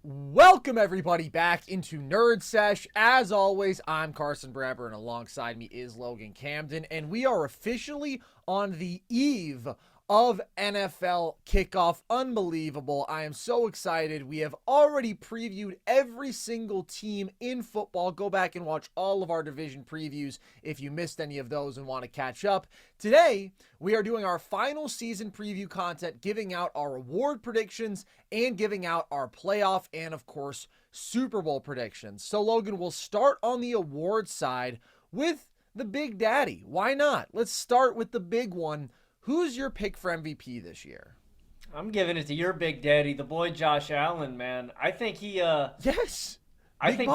Welcome everybody back into Nerd Sesh. As always, I'm Carson Brabber and alongside me is Logan Camden, and we are officially on the eve of NFL kickoff. Unbelievable. I am so excited. We have already previewed every single team in football. Go back and watch all of our division previews if you missed any of those and want to catch up. Today, we are doing our final season preview content, giving out our award predictions and giving out our playoff and, of course, Super Bowl predictions. So, Logan, we'll start on the award side with the Big Daddy. Why not? Let's start with the big one. Who's your pick for MVP this year? I'm giving it to your Big Daddy, the boy Josh Allen, man. I think he Yes. I think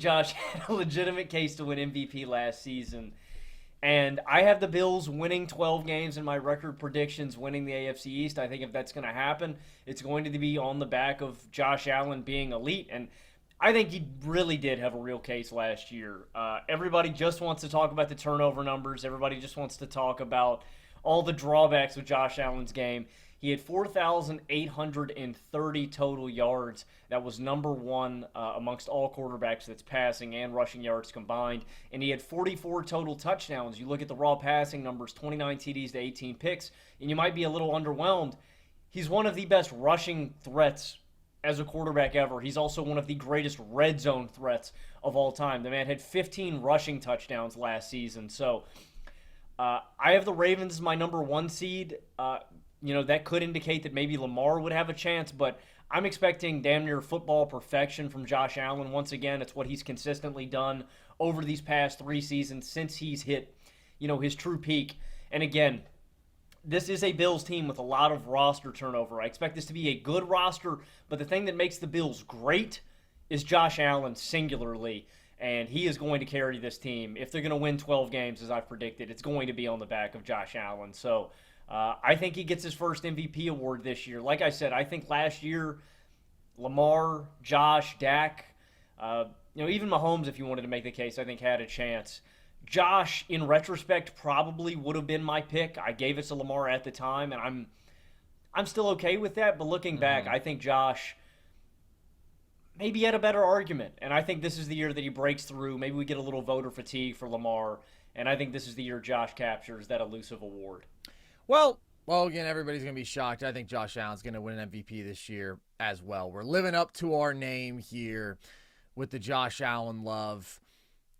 Josh had a legitimate case to win MVP last season. And I have the Bills winning 12 games in my record predictions, winning the AFC East. I think if that's going to happen, it's going to be on the back of Josh Allen being elite. And I think he really did have a real case last year. Everybody just wants to talk about the turnover numbers. Everybody just wants to talk about all the drawbacks with Josh Allen's game. He had 4,830 total yards. That was number one amongst all quarterbacks that's passing and rushing yards combined. And he had 44 total touchdowns. You look at the raw passing numbers, 29 TDs to 18 picks, and you might be a little underwhelmed. He's one of the best rushing threats as a quarterback ever. He's also one of the greatest red zone threats of all time. The man had 15 rushing touchdowns last season. So I have the Ravens as my number one seed. That could indicate that maybe Lamar would have a chance, but I'm expecting damn near football perfection from Josh Allen. Once again, it's what he's consistently done over these past 3 seasons since he's hit, his true peak. And again, this is a Bills team with a lot of roster turnover. I expect this to be a good roster, but the thing that makes the Bills great is Josh Allen singularly, and he is going to carry this team. If they're going to win 12 games, as I've predicted, it's going to be on the back of Josh Allen. So I think he gets his first MVP award this year. Like I said, I think last year, Lamar, Josh, Dak, even Mahomes, if you wanted to make the case, I think had a chance. Josh, in retrospect, probably would have been my pick. I gave it to Lamar at the time, and I'm still okay with that. But looking back, I think Josh maybe had a better argument. And I think this is the year that he breaks through. Maybe we get a little voter fatigue for Lamar. And I think this is the year Josh captures that elusive award. Well, again, everybody's going to be shocked. I think Josh Allen's going to win an MVP this year as well. We're living up to our name here with the Josh Allen love.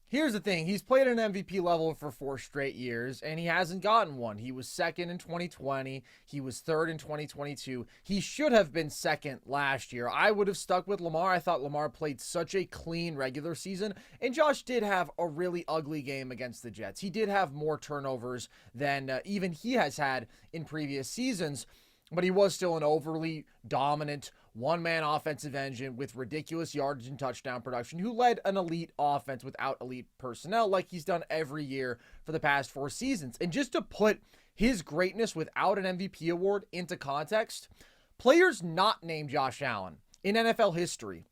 Here's the thing. He's played at an MVP level for 4 straight years, and he hasn't gotten one. He was second in 2020. He was third in 2022. He should have been second last year. I would have stuck with Lamar. I thought Lamar played such a clean regular season, and Josh did have a really ugly game against the Jets. He did have more turnovers than even he has had in previous seasons, but he was still an overly dominant one-man offensive engine with ridiculous yardage and touchdown production who led an elite offense without elite personnel like he's done every year for the past 4 seasons. And just to put his greatness without an MVP award into context, players not named Josh Allen in NFL history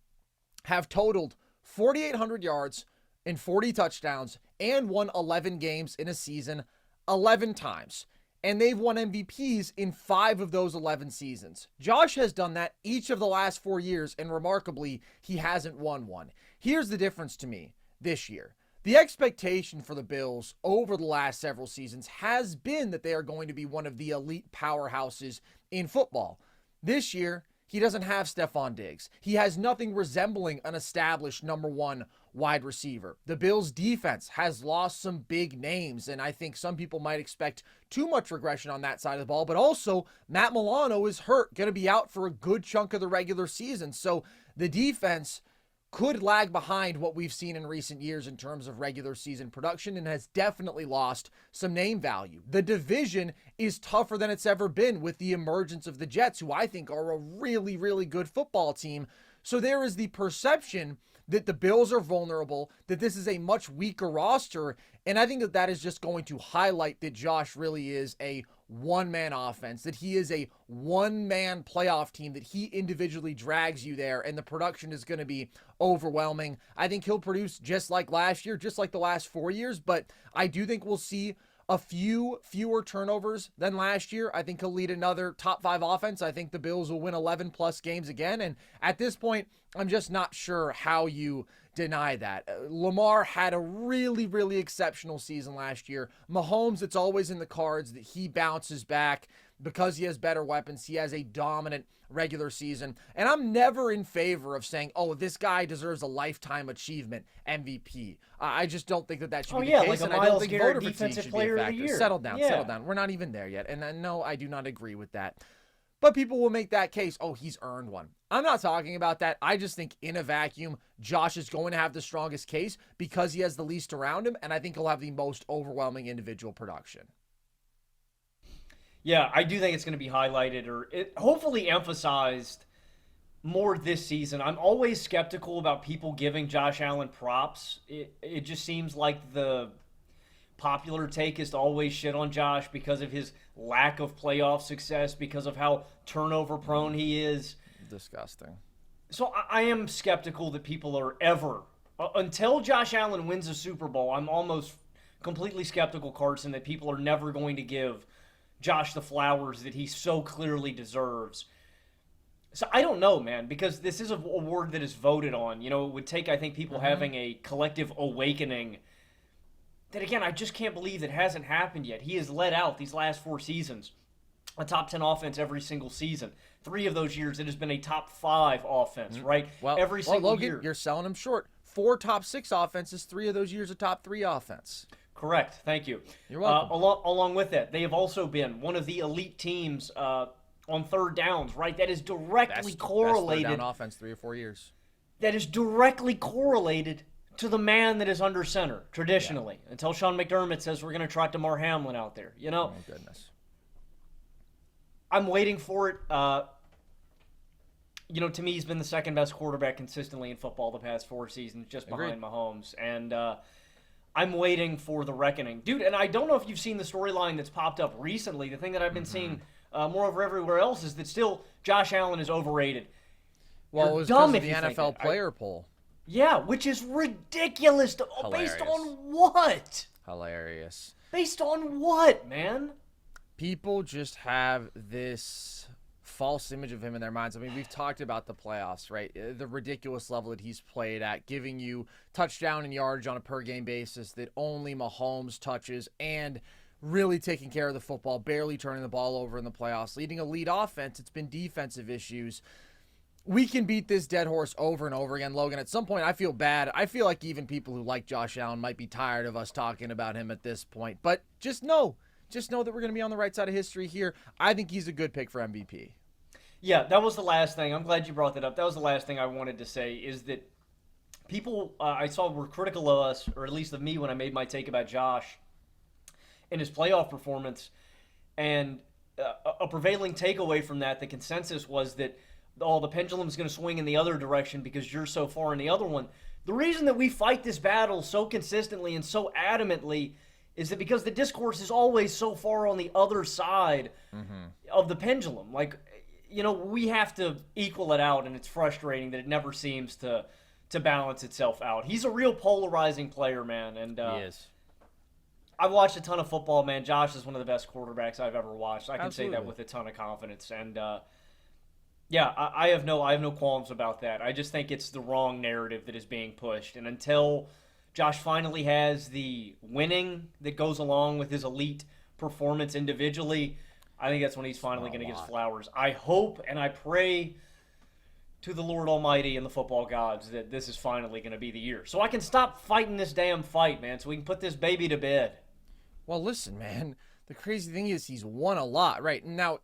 have totaled 4,800 yards and 40 touchdowns and won 11 games in a season 11 times. And they've won MVPs in 5 of those 11 seasons. Josh has done that each of the last 4 years, and remarkably, he hasn't won one. Here's the difference to me this year. The expectation for the Bills over the last several seasons has been that they are going to be one of the elite powerhouses in football. This year, he doesn't have Stephon Diggs. He has nothing resembling an established number 1 wide receiver. The Bills' defense has lost some big names, and I think some people might expect too much regression on that side of the ball, but also Matt Milano is hurt, going to be out for a good chunk of the regular season, so the defense could lag behind what we've seen in recent years in terms of regular season production and has definitely lost some name value. The division is tougher than it's ever been with the emergence of the Jets, who I think are a really, really good football team. So there is the perception that the Bills are vulnerable, that this is a much weaker roster, and I think that that is just going to highlight that Josh really is a one-man offense, that he is a one-man playoff team, that he individually drags you there, and the production is going to be overwhelming. I think he'll produce just like last year, just like the last 4 years, but I do think we'll see a few fewer turnovers than last year, I think he'll lead another top 5 offense. I think the Bills will win 11 plus games again. And at this point, I'm just not sure how you deny that. Lamar had a really, really exceptional season last year. Mahomes, it's always in the cards that he bounces back because he has better weapons. He has a dominant regular season. And I'm never in favor of saying, oh, this guy deserves a lifetime achievement MVP. I just don't think that should be the case. Like and a I don't think Garrett voter defensive fatigue should be player a of the factor. year. Settle down. We're not even there yet. And no, I do not agree with that. But people will make that case, oh, he's earned one. I'm not talking about that. I just think in a vacuum, Josh is going to have the strongest case because he has the least around him, and I think he'll have the most overwhelming individual production. Yeah, I do think it's going to be highlighted or hopefully emphasized more this season. I'm always skeptical about people giving Josh Allen props. It just seems like the popular take is to always shit on Josh because of his lack of playoff success, because of how turnover prone he is. Disgusting. So I am skeptical that people are ever, until Josh Allen wins a Super Bowl, I'm almost completely skeptical, Carson, that people are never going to give Josh the flowers that he so clearly deserves. So I don't know, man, because this is a award that is voted on. You know, it would take, I think, people having a collective awakening that, again, I just can't believe that hasn't happened yet. He has led out these last 4 seasons a top 10 offense every single season. 3 of those years, it has been a top 5 offense, right? Well, every single Logan, year. You're selling him short. 4 top 6 offenses, 3 of those years a top 3 offense. Correct. Thank you. You're welcome. Along with that, they have also been one of the elite teams on third downs, right? That is directly correlated. Best third down offense 3 or 4 years. That is directly correlated to the man that is under center, traditionally. Yeah. Until Sean McDermott says we're going to trot DeMar Hamlin out there. You know? Oh, goodness. I'm waiting for it. You know, to me, he's been the second best quarterback consistently in football the past 4 seasons, just behind Mahomes. And I'm waiting for the reckoning. Dude, and I don't know if you've seen the storyline that's popped up recently. The thing that I've been seeing more over everywhere else is that still Josh Allen is overrated. Well, it was because of the NFL player poll. Yeah, which is ridiculous. Based on what? Hilarious. Based on what, man? People just have this false image of him in their minds. I mean, we've talked about the playoffs, right? The ridiculous level that he's played at, giving you touchdown and yardage on a per-game basis that only Mahomes touches, and really taking care of the football, barely turning the ball over in the playoffs, leading a lead offense. It's been defensive issues. We can beat this dead horse over and over again, Logan. At some point, I feel bad. I feel like even people who like Josh Allen might be tired of us talking about him at this point. But just know that we're going to be on the right side of history here. I think he's a good pick for MVP. Yeah, that was the last thing. I'm glad you brought that up. That was the last thing I wanted to say is that people I saw were critical of us, or at least of me when I made my take about Josh and his playoff performance. And a prevailing takeaway from that, the consensus was that the pendulum's going to swing in the other direction because you're so far in the other one. The reason that we fight this battle so consistently and so adamantly is that because the discourse is always so far on the other side of the pendulum. Like, you know, we have to equal it out, and it's frustrating that it never seems to balance itself out. He's a real polarizing player, man. And he is. I've watched a ton of football, man. Josh is one of the best quarterbacks I've ever watched. I can Absolutely. say that with a ton of confidence. And yeah, I have no qualms about that. I just think it's the wrong narrative that is being pushed. And until Josh finally has the winning that goes along with his elite performance individually, I think that's when he's finally going to get his flowers. I hope and I pray to the Lord Almighty and the football gods that this is finally going to be the year. So I can stop fighting this damn fight, man, so we can put this baby to bed. Well, listen, man, the crazy thing is he's won a lot, right? Now,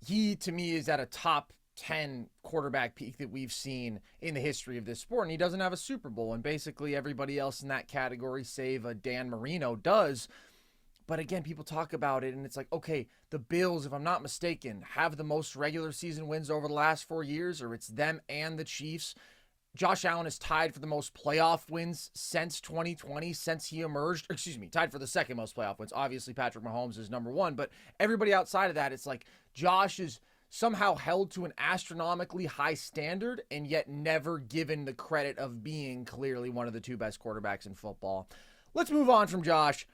he, to me, is at a top 10 quarterback peak that we've seen in the history of this sport, and he doesn't have a Super Bowl, and basically everybody else in that category, save Dan Marino, does. But again, people talk about it, and it's like, okay, the Bills, if I'm not mistaken, have the most regular season wins over the last 4 years, or it's them and the Chiefs. Josh Allen is tied for the most playoff wins since 2020, since he emerged. Tied for the second most playoff wins. Obviously, Patrick Mahomes is number 1, but everybody outside of that, it's like Josh is somehow held to an astronomically high standard and yet never given the credit of being clearly one of the 2 best quarterbacks in football. Let's move on from Josh.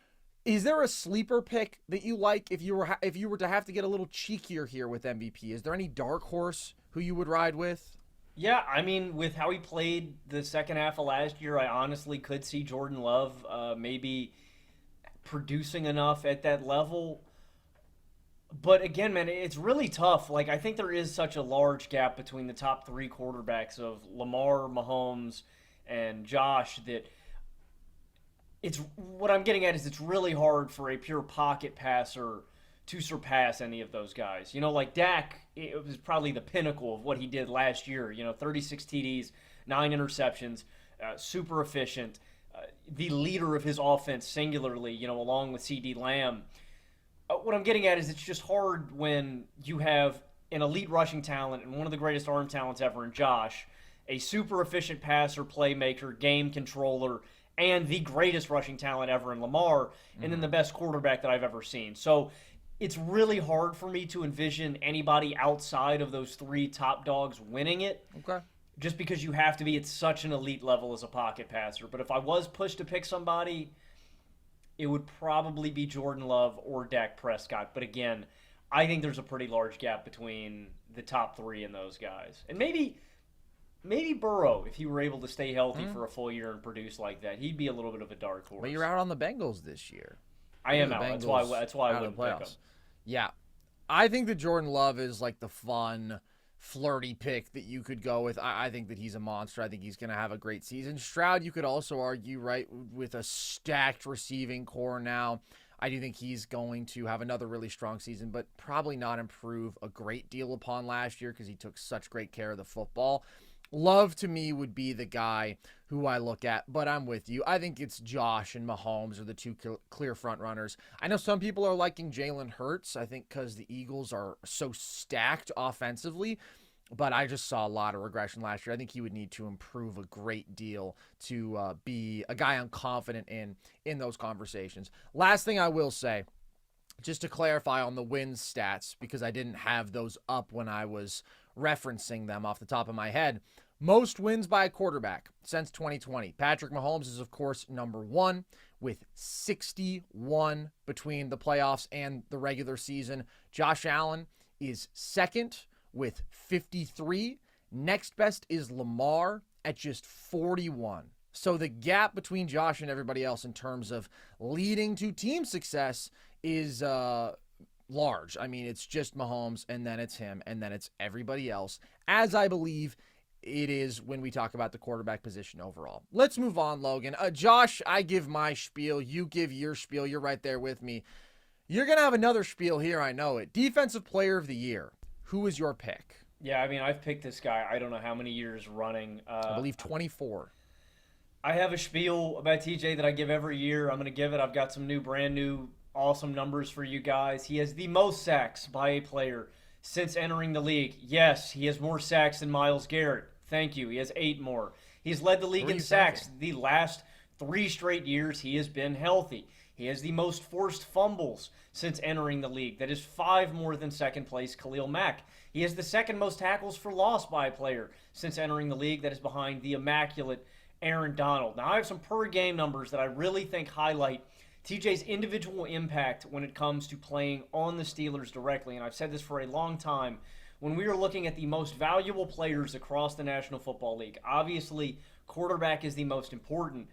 Is there a sleeper pick that you like if you were to have to get a little cheekier here with MVP? Is there any dark horse who you would ride with? Yeah, I mean, with how he played the second half of last year, I honestly could see Jordan Love maybe producing enough at that level. But again, man, it's really tough. Like, I think there is such a large gap between the top three quarterbacks of Lamar, Mahomes, and Josh that it's what I'm getting at is it's really hard for a pure pocket passer to surpass any of those guys. You know, like Dak, it was probably the pinnacle of what he did last year. 36 TDs, 9 interceptions, super efficient, the leader of his offense singularly, along with CD Lamb. What I'm getting at is it's just hard when you have an elite rushing talent and one of the greatest arm talents ever in Josh, a super efficient passer, playmaker, game controller, and the greatest rushing talent ever in Lamar, and then the best quarterback that I've ever seen. So it's really hard for me to envision anybody outside of those three top dogs winning it. Okay. Just because you have to be at such an elite level as a pocket passer. But if I was pushed to pick somebody, it would probably be Jordan Love or Dak Prescott. But again, I think there's a pretty large gap between the top three and those guys. And maybe Burrow, if he were able to stay healthy for a full year and produce like that, he'd be a little bit of a dark horse. But you're out on the Bengals this year. I am out. That's why I wouldn't pick him. Yeah. I think that Jordan Love is like the fun, flirty pick that you could go with. I think that he's a monster. I think he's going to have a great season. Stroud, you could also argue, right, with a stacked receiving core now. I do think he's going to have another really strong season, but probably not improve a great deal upon last year because he took such great care of the football. Love, to me, would be the guy who I look at, but I'm with you. I think it's Josh and Mahomes are the two clear front runners. I know some people are liking Jalen Hurts, I think because the Eagles are so stacked offensively, but I just saw a lot of regression last year. I think he would need to improve a great deal to be a guy I'm confident in those conversations. Last thing I will say, just to clarify on the wins stats, because I didn't have those up when I was referencing them off the top of my head. Most wins by a quarterback since 2020. Patrick Mahomes is, of course, number one with 61 between the playoffs and the regular season. Josh Allen is second with 53. Next best is Lamar at just 41. So the gap between Josh and everybody else in terms of leading to team success is large. I mean, it's just Mahomes, and then it's him, and then it's everybody else, as I believe it is when we talk about the quarterback position overall. Let's move on, Logan. Josh, I give my spiel. You give your spiel. You're right there with me. You're going to have another spiel here, I know it. Defensive Player of the Year. Who is your pick? Yeah, I mean, I've picked this guy I don't know how many years running. I believe 24. I have a spiel about TJ that I give every year. I'm going to give it. I've got some brand new awesome numbers for you guys. He has the most sacks by a player since entering the league. Yes, he has more sacks than Myles Garrett. Thank you. He has 8 more. He's led the league in sacks the last 3 straight years he has been healthy. He has the most forced fumbles since entering the league. That is 5 more than second place Khalil Mack. He has the second most tackles for loss by a player since entering the league. That is behind the immaculate Aaron Donald. Now, I have some per game numbers that I really think highlight TJ's individual impact when it comes to playing on the Steelers directly. And I've said this for a long time. When we are looking at the most valuable players across the National Football League, obviously quarterback is the most important.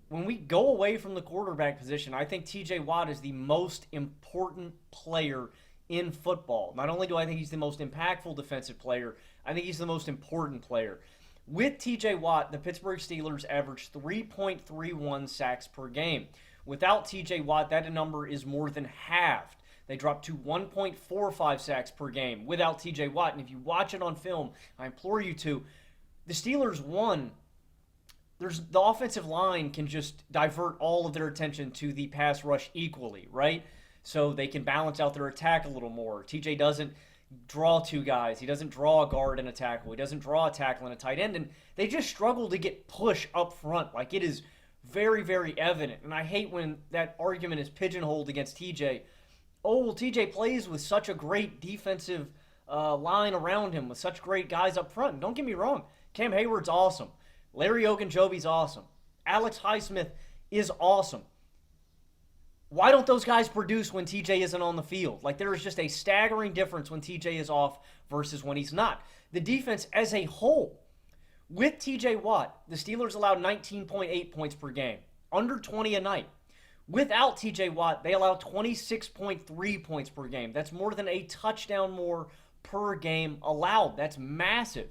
When we go away from the quarterback position, I think T.J. Watt is the most important player in football. Not only do I think he's the most impactful defensive player, I think he's the most important player. With T.J. Watt, the Pittsburgh Steelers averaged 3.31 sacks per game. Without T.J. Watt, that number is more than halved. They dropped to 1.45 sacks per game without T.J. Watt. And if you watch it on film, I implore you to, the Steelers won. The offensive line can just divert all of their attention to the pass rush equally, right? So they can balance out their attack a little more. TJ doesn't draw 2 guys. He doesn't draw a guard and a tackle. He doesn't draw a tackle and a tight end. And they just struggle to get push up front. Like, it is very, very evident. And I hate when that argument is pigeonholed against TJ. Oh, well, TJ plays with such a great defensive line around him, with such great guys up front. And don't get me wrong, Cam Hayward's awesome. Larry Ogunjobi's awesome. Alex Highsmith is awesome. why don't those guys produce when TJ isn't on the field? Like, there is just a staggering difference when TJ is off versus when he's not. The defense as a whole, with TJ Watt, the Steelers allowed 19.8 points per game, under 20 a night. Without TJ Watt, they allow 26.3 points per game. That's more than a touchdown more per game allowed. That's massive.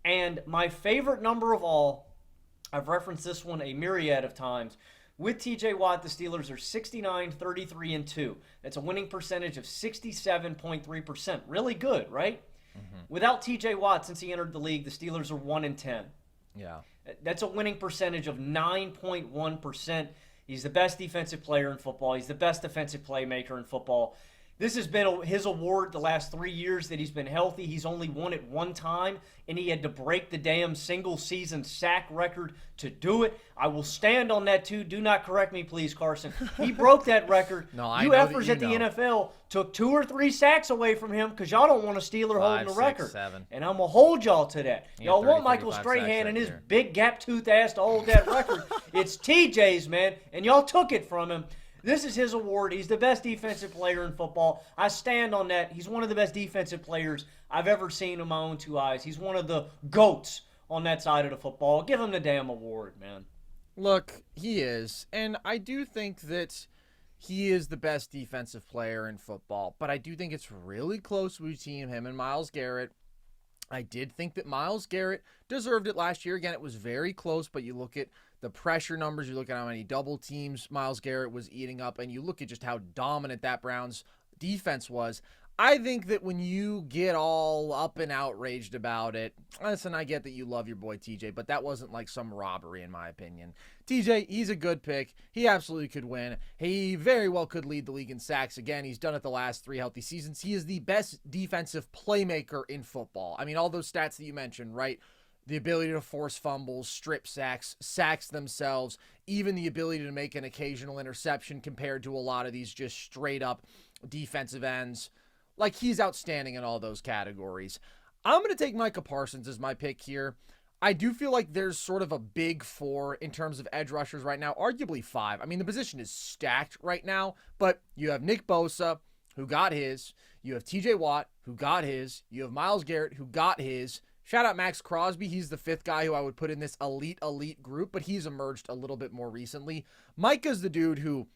And my favorite number of all, I've referenced this one a myriad of times. With TJ Watt, the Steelers are 69, 33, and 2. That's a winning percentage of 67.3%. Really good, right? Mm-hmm. Without TJ Watt, since he entered the league, the Steelers are 1 and 10. Yeah. That's a winning percentage of 9.1%. He's the best defensive player in football. He's the best defensive playmaker in football. This has been his award the last 3 years that he's been healthy. He's only won it one time, and he had to break the damn single-season sack record to do it. I will stand on that, too. Do not correct me, please, Carson. He broke that record. No, I you know effers that you at the know. NFL took 2 or 3 sacks away from him because y'all don't want a Steeler holding the 5, 6, record. 7. And I'm going to hold y'all to that. He had Y'all 30, want Michael 35 Strahan sacks and that his year. big gap-toothed ass to hold that record. It's TJ's, man, and y'all took it from him. This is his award. He's the best defensive player in football. I stand on that. He's one of the best defensive players I've ever seen in my own 2 eyes. He's one of the GOATs on that side of the football. Give him the damn award, man. Look, he is. And I do think that he is the best defensive player in football. But I do think it's really close between him and Myles Garrett. I did think that Myles Garrett deserved it last year. Again, it was very close, but you look at the pressure numbers, you look at how many double teams Myles Garrett was eating up, and you look at just how dominant that Browns defense was. I think that when you get all up and outraged about it, listen, I get that you love your boy TJ, but that wasn't like some robbery in my opinion. TJ, he's a good pick. He absolutely could win. He very well could lead the league in sacks. Again, he's done it the last 3 healthy seasons. He is the best defensive playmaker in football. I mean, all those stats that you mentioned, right? The ability to force fumbles, strip sacks, sacks themselves, even the ability to make an occasional interception compared to a lot of these just straight up defensive ends. Like, he's outstanding in all those categories. I'm going to take Micah Parsons as my pick here. I do feel like there's sort of a big 4 in terms of edge rushers right now, arguably 5. I mean, the position is stacked right now, but you have Nick Bosa, who got his. You have T.J. Watt, who got his. You have Myles Garrett, who got his. Shout out Max Crosby. He's the 5th guy who I would put in this elite group, but he's emerged a little bit more recently. Micah's the dude who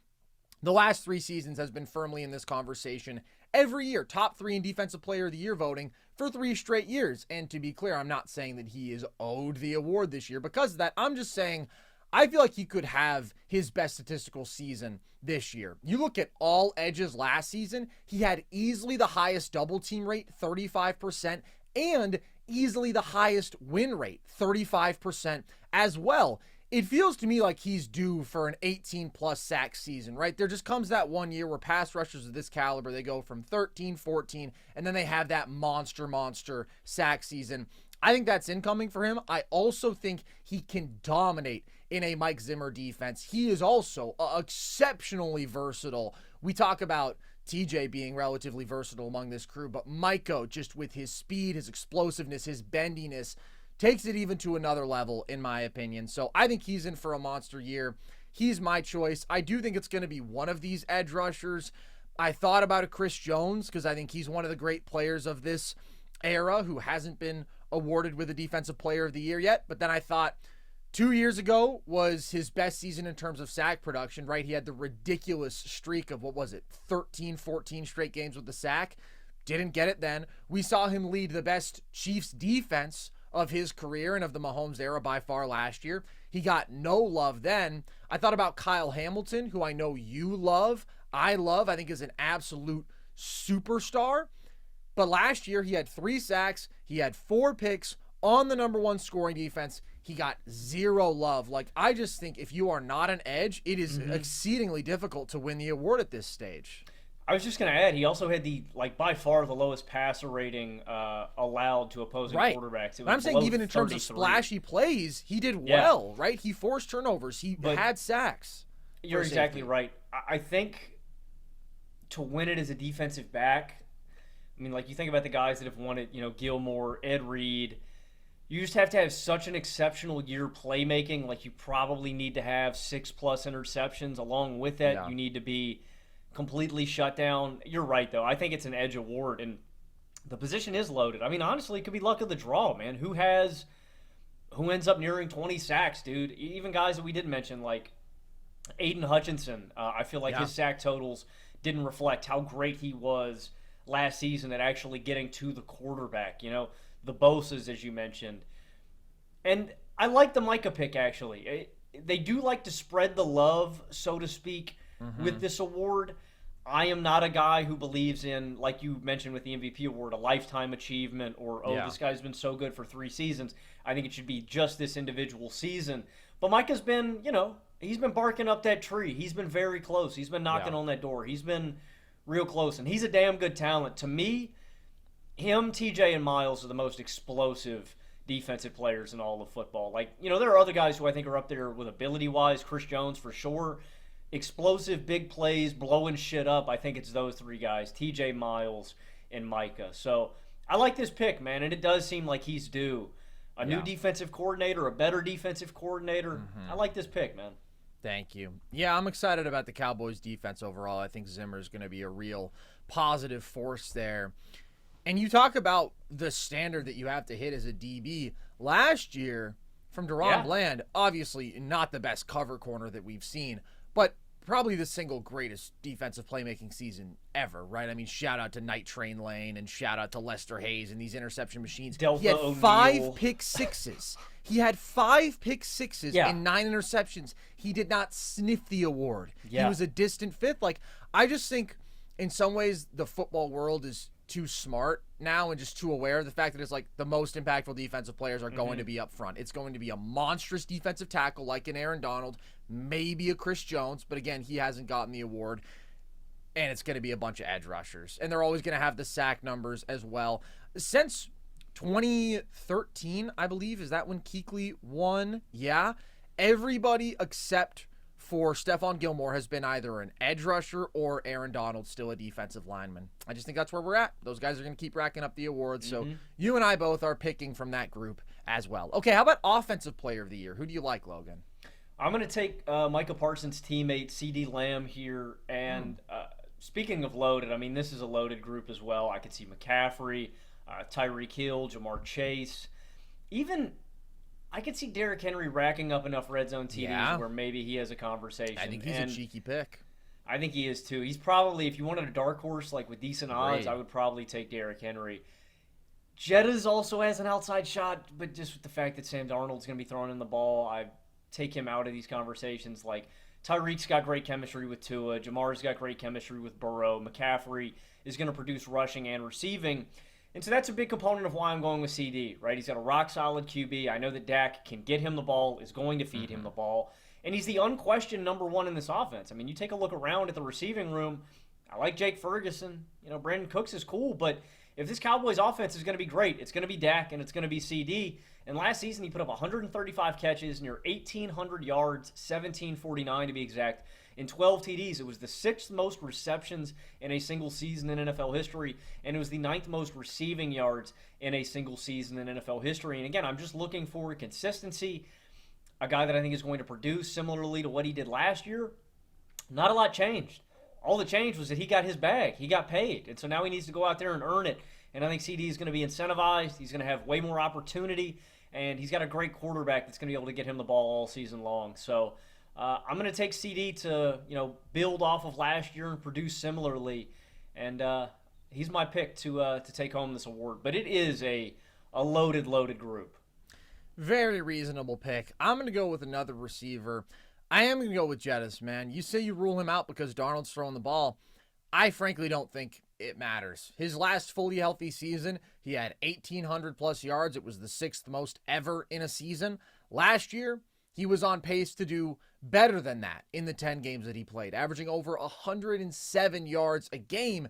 the last 3 seasons has been firmly in this conversation every year, top 3 in Defensive Player of the Year voting for 3 straight years. And to be clear, I'm not saying that he is owed the award this year because of that. I'm just saying I feel like he could have his best statistical season this year. You look at all edges last season, he had easily the highest double team rate, 35%, and easily the highest win rate, 35% as well. It feels to me like he's due for an 18-plus sack season, right? There just comes that one year where pass rushers of this caliber, they go from 13, 14, and then they have that monster sack season. I think that's incoming for him. I also think he can dominate in a Mike Zimmer defense. He is also exceptionally versatile. We talk about TJ being relatively versatile among this crew, but Micah, just with his speed, his explosiveness, his bendiness, takes it even to another level, in my opinion. So I think he's in for a monster year. He's my choice. I do think it's going to be one of these edge rushers. I thought about a Chris Jones because I think he's one of the great players of this era who hasn't been awarded with a Defensive Player of the Year yet. But then I thought 2 years ago was his best season in terms of sack production, right? He had the ridiculous streak of, 13, 14 straight games with the sack. Didn't get it then. We saw him lead the best Chiefs defense of his career and of the Mahomes era by far last year. He got no love then. I thought about Kyle Hamilton, who I know you love. I think is an absolute superstar. But last year, he had 3 sacks. He had 4 picks on the number 1 scoring defense. He got 0 love. Like, I just think if you are not an edge, it is exceedingly difficult to win the award at this stage. I was just going to add, he also had by far the lowest passer rating allowed to opposing quarterbacks. It was I'm saying even in terms of splashy plays, he did well, right? He forced turnovers. He had sacks. You're exactly right. I think to win it as a defensive back, I mean, like, you think about the guys that have won it, Gilmore, Ed Reed, You just have to have such an exceptional year playmaking. Like, you probably need to have 6+ interceptions. Along with that, Yeah. you need to be completely shut down. You're right, though. I think it's an edge award, and the position is loaded. I mean, honestly, it could be luck of the draw, man. Who ends up nearing 20 sacks, dude? Even guys that we didn't mention, like Aiden Hutchinson. I feel like Yeah. his sack totals didn't reflect how great he was last season at actually getting to the quarterback. The Bosa's, as you mentioned. And I like the Micah pick, actually. They do like to spread the love, so to speak, with this award. I am not a guy who believes in, like you mentioned with the MVP award, a lifetime achievement or, Yeah. this guy's been so good for 3 seasons. I think it should be just this individual season. But Micah's been, he's been barking up that tree. He's been very close. He's been knocking on that door. He's been real close, and he's a damn good talent. To me, him, TJ, and Miles are the most explosive defensive players in all of football. Like, there are other guys who I think are up there with ability-wise. Chris Jones, for sure. Explosive, big plays, blowing shit up. I think it's those 3 guys, TJ, Miles, and Micah. So I like this pick, man, and it does seem like he's due. A new defensive coordinator, a better defensive coordinator. I like this pick, man. Thank you. Yeah, I'm excited about the Cowboys defense overall. I think Zimmer is going to be a real positive force there. And you talk about the standard that you have to hit as a DB. Last year, from Deron Bland, obviously not the best cover corner that we've seen, but probably the single greatest defensive playmaking season ever, right? I mean, shout out to Night Train Lane and shout out to Lester Hayes and these interception machines. Delta he had O'Neal. 5 pick sixes. He had 5 pick sixes and 9 interceptions. He did not sniff the award. Yeah. He was a distant fifth. Like, I just think in some ways the football world is too smart now and just too aware of the fact that it's like the most impactful defensive players are going to be up front. It's going to be a monstrous defensive tackle like an Aaron Donald, maybe a Chris Jones, but again, he hasn't gotten the award. And it's going to be a bunch of edge rushers. And they're always going to have the sack numbers as well. Since 2013, I believe, is that when Kuechly won? Yeah. Everybody except for Stephon Gilmore has been either an edge rusher or Aaron Donald, still a defensive lineman. I just think that's where we're at. Those guys are going to keep racking up the awards. So you and I both are picking from that group as well. Okay, how about Offensive Player of the Year? Who do you like, Logan? I'm going to take Micah Parsons' teammate, C.D. Lamb, here. And speaking of loaded, I mean, this is a loaded group as well. I could see McCaffrey, Tyreek Hill, Jamar Chase. Even I could see Derrick Henry racking up enough red zone TDs where maybe he has a conversation. I think he's a cheeky pick. I think he is too. He's probably, if you wanted a dark horse like with decent odds, I would probably take Derrick Henry. Jettas also has an outside shot, but just with the fact that Sam Darnold's going to be throwing in the ball, I take him out of these conversations. Like, Tyreek's got great chemistry with Tua. Jamar's got great chemistry with Burrow. McCaffrey is going to produce rushing and receiving. And so that's a big component of why I'm going with CD, right? He's got a rock-solid QB. I know that Dak can get him the ball, is going to feed him the ball. And he's the unquestioned number 1 in this offense. I mean, you take a look around at the receiving room. I like Jake Ferguson. Brandon Cooks is cool. But if this Cowboys offense is going to be great, it's going to be Dak and it's going to be CD. And last season, he put up 135 catches, near 1,800 yards, 1,749 to be exact, in 12 TDs. It was the 6th most receptions in a single season in NFL history, and it was the 9th most receiving yards in a single season in NFL history. And again, I'm just looking for consistency, a guy that I think is going to produce similarly to what he did last year. Not a lot changed. All that changed was that he got his bag. He got paid. And so now he needs to go out there and earn it. And I think CD is going to be incentivized. He's going to have way more opportunity. And he's got a great quarterback that's going to be able to get him the ball all season long. So I'm going to take CD to, build off of last year and produce similarly. And he's my pick to take home this award. But it is a loaded group. Very reasonable pick. I'm going to go with another receiver. I am going to go with Jettis, man. You say you rule him out because Darnold's throwing the ball. I frankly don't think it matters. His last fully healthy season, he had 1,800 plus yards. It was the 6th most ever in a season. Last year, he was on pace to do better than that in the 10 games that he played, averaging over 107 yards a game.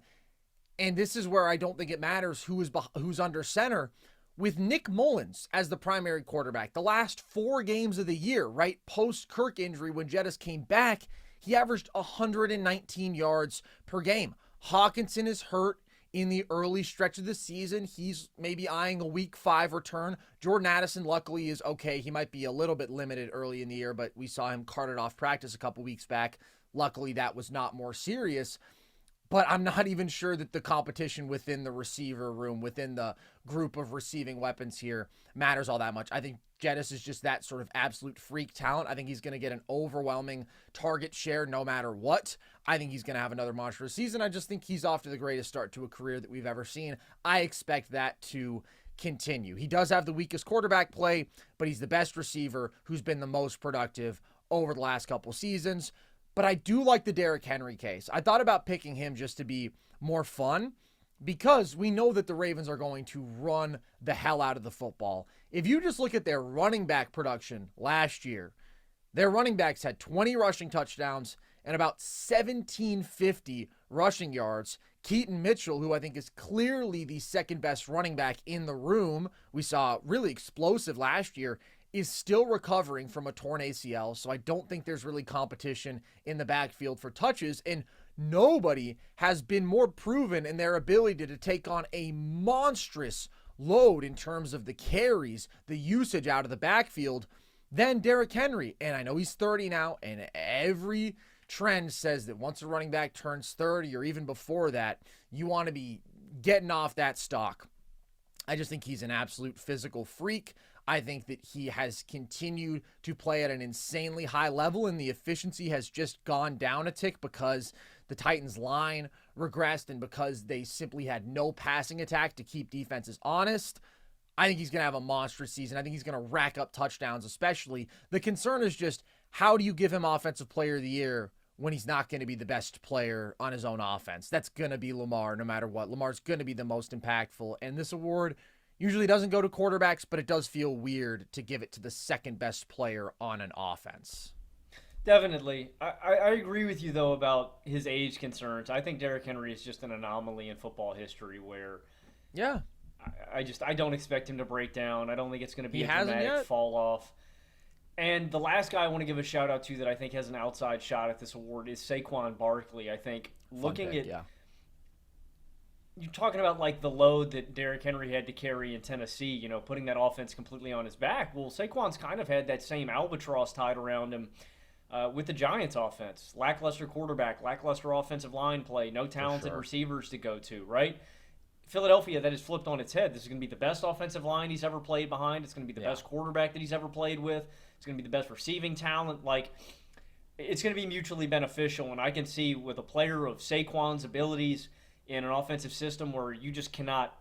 And this is where I don't think it matters who's under center. With Nick Mullins as the primary quarterback, the last 4 games of the year, right, post-Kirk injury when Jettis came back, he averaged 119 yards per game. Hawkinson is hurt. in the early stretch of the season. He's maybe eyeing a week 5 return. Jordan Addison, luckily, is okay. He might be a little bit limited early in the year, but we saw him carted off practice a couple weeks back. Luckily, that was not more serious. But I'm not even sure that the competition within the receiver room, within the group of receiving weapons here, matters all that much. I think Jettis is just that sort of absolute freak talent. I think he's going to get an overwhelming target share no matter what. I think he's going to have another monstrous season. I just think he's off to the greatest start to a career that we've ever seen. I expect that to continue. He does have the weakest quarterback play, but he's the best receiver who's been the most productive over the last couple seasons. But I do like the Derrick Henry case. I thought about picking him just to be more fun because we know that the Ravens are going to run the hell out of the football. If you just look at their running back production last year, their running backs had 20 rushing touchdowns and about 1,750 rushing yards. Keaton Mitchell, who I think is clearly the second best running back in the room, we saw really explosive last year, is still recovering from a torn ACL, so I don't think there's really competition in the backfield for touches, and nobody has been more proven in their ability to take on a monstrous load in terms of the carries, the usage out of the backfield, than Derrick Henry. And I know he's 30 now, and every trend says that once a running back turns 30 or even before that, you want to be getting off that stock. I just think he's an absolute physical freak. I think that he has continued to play at an insanely high level, and the efficiency has just gone down a tick because the Titans' line regressed and because they simply had no passing attack to keep defenses honest. I think he's going to have a monstrous season. I think he's going to rack up touchdowns especially. The concern is just, how do you give him Offensive Player of the Year when he's not going to be the best player on his own offense? That's going to be Lamar no matter what. Lamar's going to be the most impactful, and this award usually doesn't go to quarterbacks, but it does feel weird to give it to the second best player on an offense. Definitely. I agree with you, though, about his age concerns. I think Derrick Henry is just an anomaly in football history where Yeah. I don't expect him to break down. I don't think it's going to be He a hasn't dramatic yet. fall off. And the last guy I want to give a shout out to that I think has an outside shot at this award is Saquon Barkley. I think looking at you're talking about like the load that Derrick Henry had to carry in Tennessee, you know, putting that offense completely on his back. Well, Saquon's kind of had that same albatross tied around him with the Giants offense. Lackluster quarterback, lackluster offensive line play, no talented receivers to go to, right? Philadelphia, that is flipped on its head. This is going to be the best offensive line he's ever played behind. It's going to be the best quarterback that he's ever played with. It's going to be the best receiving talent. Like, it's going to be mutually beneficial, and I can see with a player of Saquon's abilities in an offensive system where you just cannot,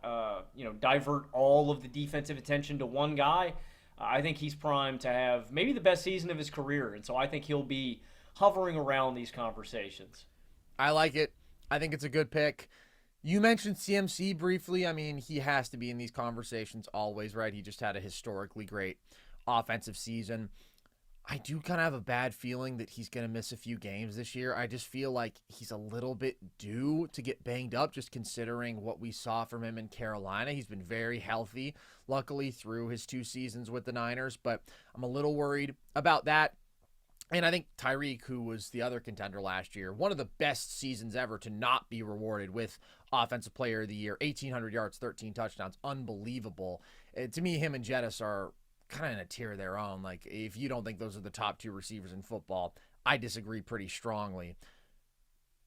divert all of the defensive attention to one guy, I think he's primed to have maybe the best season of his career. And so I think he'll be hovering around these conversations. I like it. I think it's a good pick. You mentioned CMC briefly. I mean, he has to be in these conversations always, right? He just had a historically great offensive season. I do kind of have a bad feeling that he's going to miss a few games this year. I just feel like he's a little bit due to get banged up, just considering what we saw from him in Carolina. He's been very healthy, luckily, through his 2 seasons with the Niners, but I'm a little worried about that. And I think Tyreek, who was the other contender last year, one of the best seasons ever to not be rewarded with Offensive Player of the Year, 1,800 yards, 13 touchdowns, unbelievable. To me, him and Jettis are kind of in a tier of their own. Like, if you don't think those are the top 2 receivers in football, I disagree pretty strongly.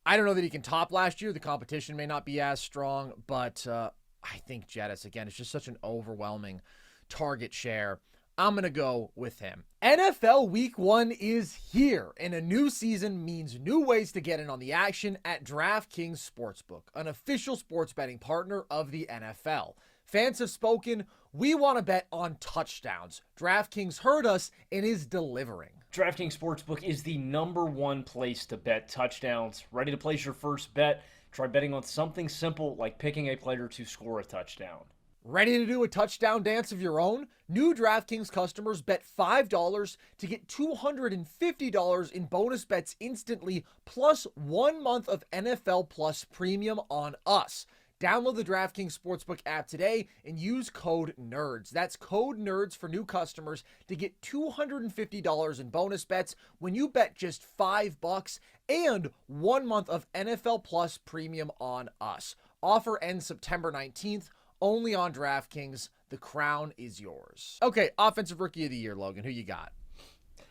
I don't know that he can top last year. The competition may not be as strong, but I think Jettis, again, is just such an overwhelming target share. I'm going to go with him. NFL Week 1 is here, and a new season means new ways to get in on the action at DraftKings Sportsbook, an official sports betting partner of the NFL. Fans have spoken. We want to bet on touchdowns. DraftKings heard us and is delivering. DraftKings Sportsbook is the #1 place to bet touchdowns. Ready to place your first bet? Try betting on something simple like picking a player to score a touchdown. Ready to do a touchdown dance of your own? New DraftKings customers bet $5 to get $250 in bonus bets instantly, plus 1 month of NFL Plus Premium on us. Download the DraftKings Sportsbook app today and use code NERDS. That's code NERDS for new customers to get $250 in bonus bets when you bet just $5 and 1 month of NFL Plus Premium on us. Offer ends September 19th, only on DraftKings. The crown is yours. Okay, Offensive Rookie of the Year, Logan. Who you got?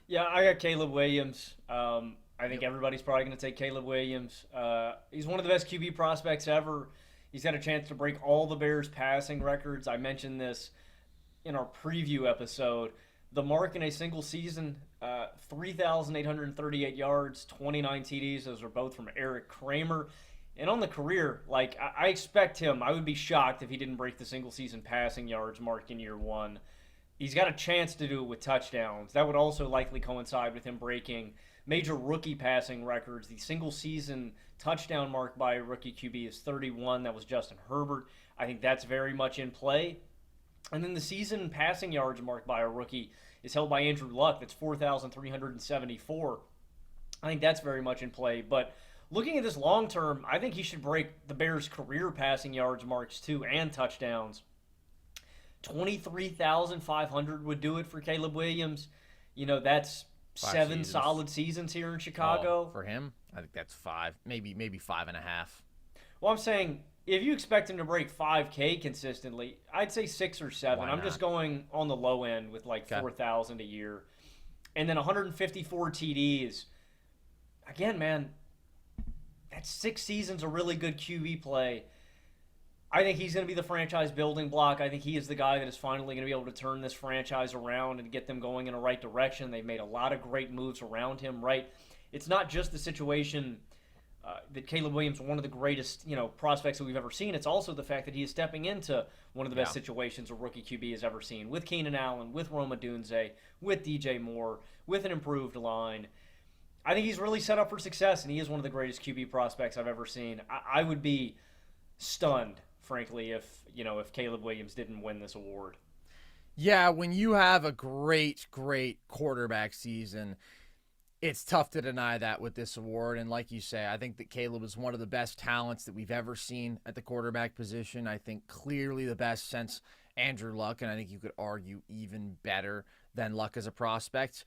Yeah, I got Caleb Williams. I think everybody's probably going to take Caleb Williams. He's one of the best QB prospects ever. He's got a chance to break all the Bears' passing records. I mentioned this in our preview episode. The mark in a single season, 3,838 yards, 29 TDs. Those are both from Eric Kramer. And on the career, like, I expect him, I would be shocked if he didn't break the single season passing yards mark in year one. He's got a chance to do it with touchdowns. That would also likely coincide with him breaking major rookie passing records. The single season touchdown mark by a rookie QB is 31. That was Justin Herbert. I think that's very much in play. And then the season passing yards mark by a rookie is held by Andrew Luck. That's 4,374. I think that's very much in play. But looking at this long term, I think he should break the Bears' career passing yards marks too, and touchdowns. 23,500 would do it for Caleb Williams. You know, that's 7 solid seasons here in Chicago. For him, I think that's 5, maybe 5.5. Well, I'm saying if you expect him to break 5K consistently, I'd say 6 or 7. Why I'm not? just going on the low end with like 4,000 a year. And then 154 TDs. Again, man, that's 6 seasons of really good QB play. I think he's going to be the franchise building block. I think he is the guy that is finally going to be able to turn this franchise around and get them going in the right direction. They've made a lot of great moves around him, right? It's not just the situation that Caleb Williams is one of the greatest, prospects that we've ever seen. It's also the fact that he is stepping into one of the best situations a rookie QB has ever seen, with Keenan Allen, with Roma Dunze, with DJ Moore, with an improved line. I think he's really set up for success, and he is one of the greatest QB prospects I've ever seen. I would be stunned, frankly, if Caleb Williams didn't win this award. Yeah, when you have a great quarterback season, it's tough to deny that with this award. And like you say, I think that Caleb is one of the best talents that we've ever seen at the quarterback position. I think clearly the best since Andrew Luck, and I think you could argue even better than Luck as a prospect,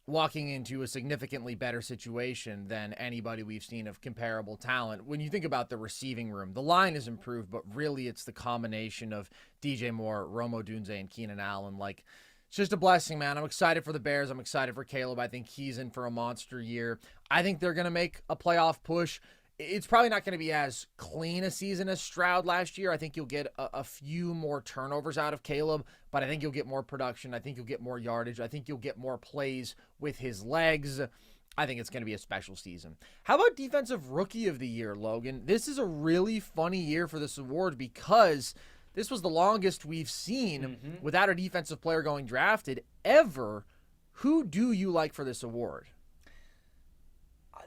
walking into a significantly better situation than anybody we've seen of comparable talent. When you think about the receiving room, the line is improved, but really it's the combination of DJ Moore, Roma Dunze, and Keenan Allen. Like, it's just a blessing, man. I'm excited for the Bears. I'm excited for Caleb. I think he's in for a monster year. I think they're going to make a playoff push. It's probably not going to be as clean a season as Stroud last year. I think you'll get a few more turnovers out of Caleb, but I think you'll get more production. I think you'll get more yardage. I think you'll get more plays with his legs. I think it's going to be a special season. How about Defensive Rookie of the Year, Logan? This is a really funny year for this award because this was the longest we've seen without a defensive player going drafted ever. Who do you like for this award?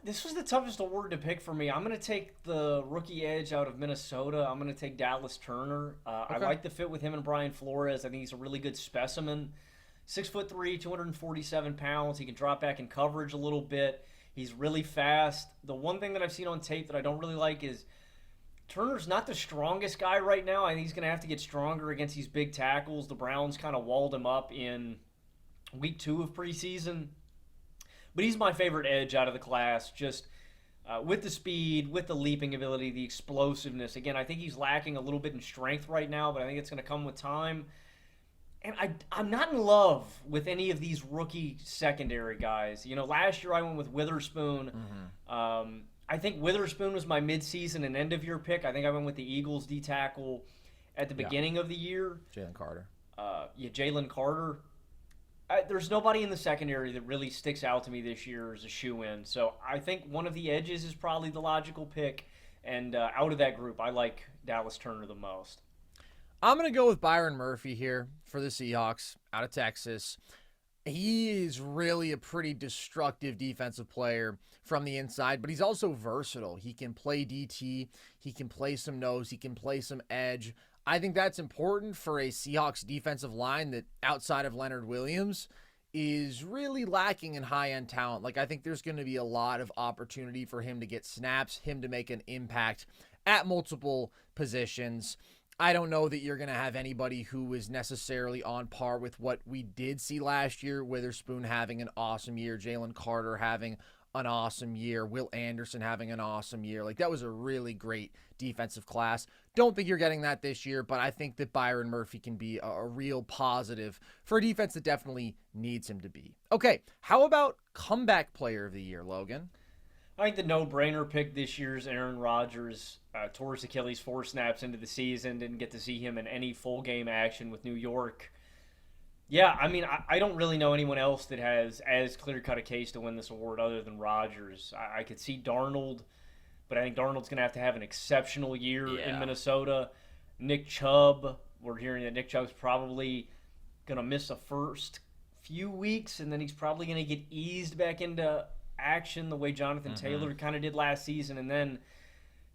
This was the toughest award to pick for me. I'm going to take the rookie edge out of Minnesota. I'm going to take Dallas Turner. I like the fit with him and Brian Flores. I think he's a really good specimen. 6'3", 247 pounds. He can drop back in coverage a little bit. He's really fast. The one thing that I've seen on tape that I don't really like is Turner's not the strongest guy right now. I think he's going to have to get stronger against these big tackles. The Browns kind of walled him up in week 2 of preseason. But he's my favorite edge out of the class, just with the speed, with the leaping ability, the explosiveness. Again, I think he's lacking a little bit in strength right now, but I think it's going to come with time. And I'm not in love with any of these rookie secondary guys. Last year I went with Witherspoon. I think Witherspoon was my midseason and end-of-year pick. I think I went with the Eagles D-tackle at the beginning of the year. Jalen Carter. Jalen Carter. There's nobody in the secondary that really sticks out to me this year as a shoe-in. So I think one of the edges is probably the logical pick. And out of that group, I like Dallas Turner the most. I'm going to go with Byron Murphy here for the Seahawks out of Texas. He is really a pretty destructive defensive player from the inside, but he's also versatile. He can play DT. He can play some nose. He can play some edge. I think that's important for a Seahawks defensive line that, outside of Leonard Williams, is really lacking in high-end talent. Like, I think there's going to be a lot of opportunity for him to get snaps, him to make an impact at multiple positions. I don't know that you're going to have anybody who is necessarily on par with what we did see last year. Witherspoon having an awesome year, Jalen Carter having an awesome year. Will Anderson having an awesome year. Like, that was a really great defensive class. Don't think you're getting that this year, but I think that Byron Murphy can be a real positive for a defense that definitely needs him to be. Okay, how about comeback player of the year, Logan? I think the no-brainer pick this year is Aaron Rodgers. Tore his Achilles 4 snaps into the season. Didn't get to see him in any full game action with New York. Yeah, I mean, I don't really know anyone else that has as clear-cut a case to win this award other than Rodgers. I could see Darnold, but I think Darnold's going to have an exceptional year in Minnesota. Nick Chubb, we're hearing that Nick Chubb's probably going to miss the first few weeks, and then he's probably going to get eased back into action the way Jonathan Taylor kind of did last season. And then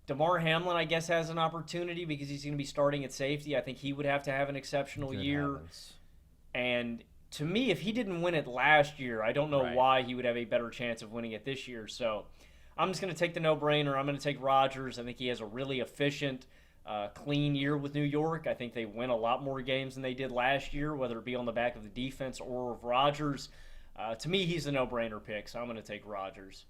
DeMar Hamlin, I guess, has an opportunity because he's going to be starting at safety. I think he would have to have an exceptional year. Heavens. And to me, if he didn't win it last year, I don't know why he would have a better chance of winning it this year. So I'm just going to take the no-brainer. I'm going to take Rodgers. I think he has a really efficient, clean year with New York. I think they win a lot more games than they did last year, whether it be on the back of the defense or of Rodgers. To me, he's a no-brainer pick, so I'm going to take Rodgers.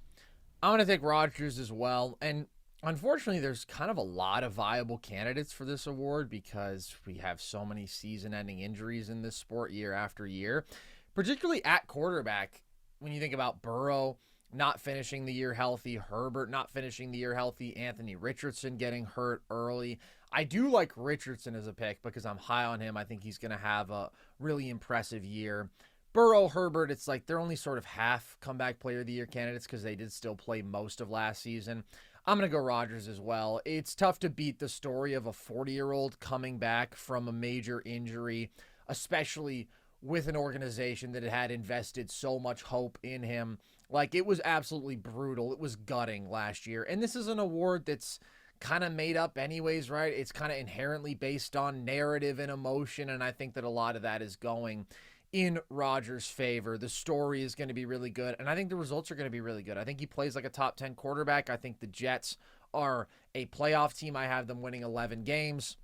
I'm going to take Rodgers as well. And unfortunately, there's kind of a lot of viable candidates for this award because we have so many season-ending injuries in this sport year after year, particularly at quarterback. When you think about Burrow not finishing the year healthy, Herbert not finishing the year healthy, Anthony Richardson getting hurt early. I do like Richardson as a pick because I'm high on him. I think he's going to have a really impressive year. Burrow, Herbert, it's like they're only sort of half comeback player of the year candidates because they did still play most of last season. I'm going to go Rodgers as well. It's tough to beat the story of a 40-year-old coming back from a major injury, especially with an organization that had invested so much hope in him. Like, it was absolutely brutal. It was gutting last year. And this is an award that's kind of made up anyways, right? It's kind of inherently based on narrative and emotion, and I think that a lot of that is going in Rodgers' favor. The story is going to be really good, and I think the results are going to be really good. I think he plays like a top 10 quarterback. I think the Jets are a playoff team. I have them winning 11 games.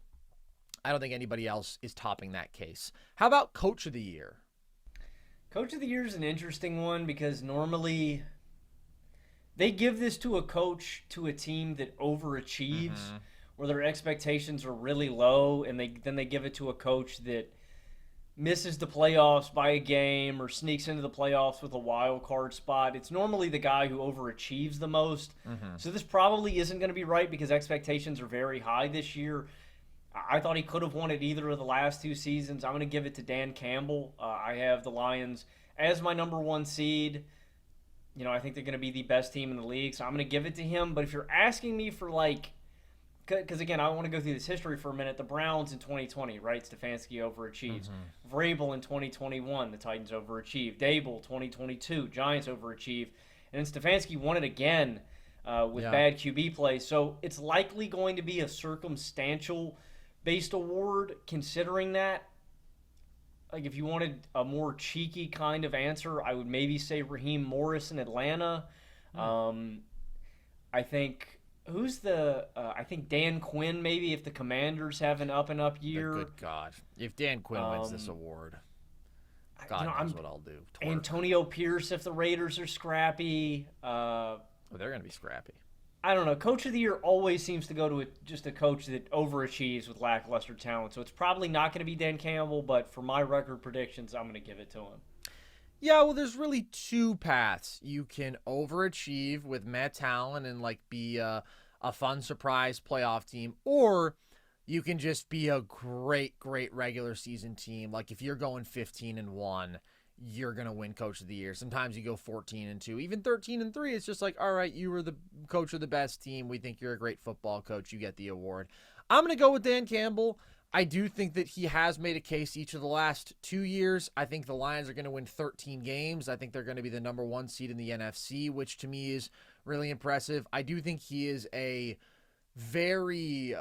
I don't think anybody else is topping that case. How about Coach of the Year? Coach of the Year is an interesting one because normally they give this to a coach to a team that overachieves, where their expectations are really low, and then they give it to a coach that misses the playoffs by a game or sneaks into the playoffs with a wild card spot. It's normally the guy who overachieves the most. So this probably isn't going to be right because expectations are very high this year. I thought he could have won it either of the last two seasons. I'm going to give it to Dan Campbell. I have the Lions as my number one seed. You know, I think they're going to be the best team in the league, so I'm going to give it to him. But if you're asking me for, like, because, again, I want to go through this history for a minute. The Browns in 2020, right? Stefanski overachieves. Vrabel in 2021, the Titans overachieved. Dable, 2022, Giants overachieved. And then Stefanski won it again with bad QB play. So it's likely going to be a circumstantial-based award, considering that. Like, if you wanted a more cheeky kind of answer, I would maybe say Raheem Morris in Atlanta. I think... I think Dan Quinn, maybe, if the Commanders have an up-and-up year. Good God. If Dan Quinn wins this award, God knows what I'll do. Antonio Pierce, if the Raiders are scrappy. They're going to be scrappy. I don't know. Coach of the Year always seems to go to just a coach that overachieves with lackluster talent. So it's probably not going to be Dan Campbell, but for my record predictions, I'm going to give it to him. Yeah, well, there's really two paths. You can overachieve with Matt Talon and, like, be a fun surprise playoff team, or you can just be a great, great regular season team. Like, if you're going 15-1, you're going to win Coach of the Year. Sometimes you go 14-2, even 13-3. It's just like, all right, you were the coach of the best team. We think you're a great football coach. You get the award. I'm going to go with Dan Campbell. I do think that he has made a case each of the last 2 years. I think the Lions are going to win 13 games. I think they're going to be the number one seed in the NFC, which to me is really impressive. I do think he is a very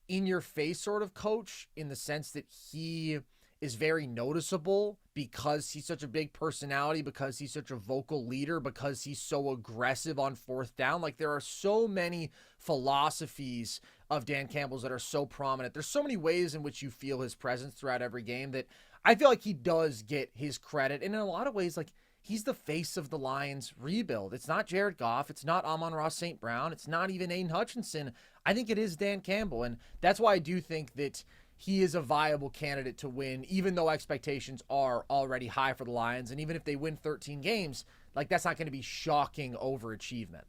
in-your-face sort of coach in the sense that he is very noticeable because he's such a big personality, because he's such a vocal leader, because he's so aggressive on fourth down. Like, there are so many philosophies of Dan Campbell's that are so prominent. There's so many ways in which you feel his presence throughout every game that I feel like he does get his credit. And in a lot of ways, like, he's the face of the Lions rebuild. It's not Jared Goff. It's not Amon-Ra St. Brown. It's not even Aiden Hutchinson. I think it is Dan Campbell. And that's why I do think that he is a viable candidate to win, even though expectations are already high for the Lions. And even if they win 13 games, like, that's not going to be shocking overachievement.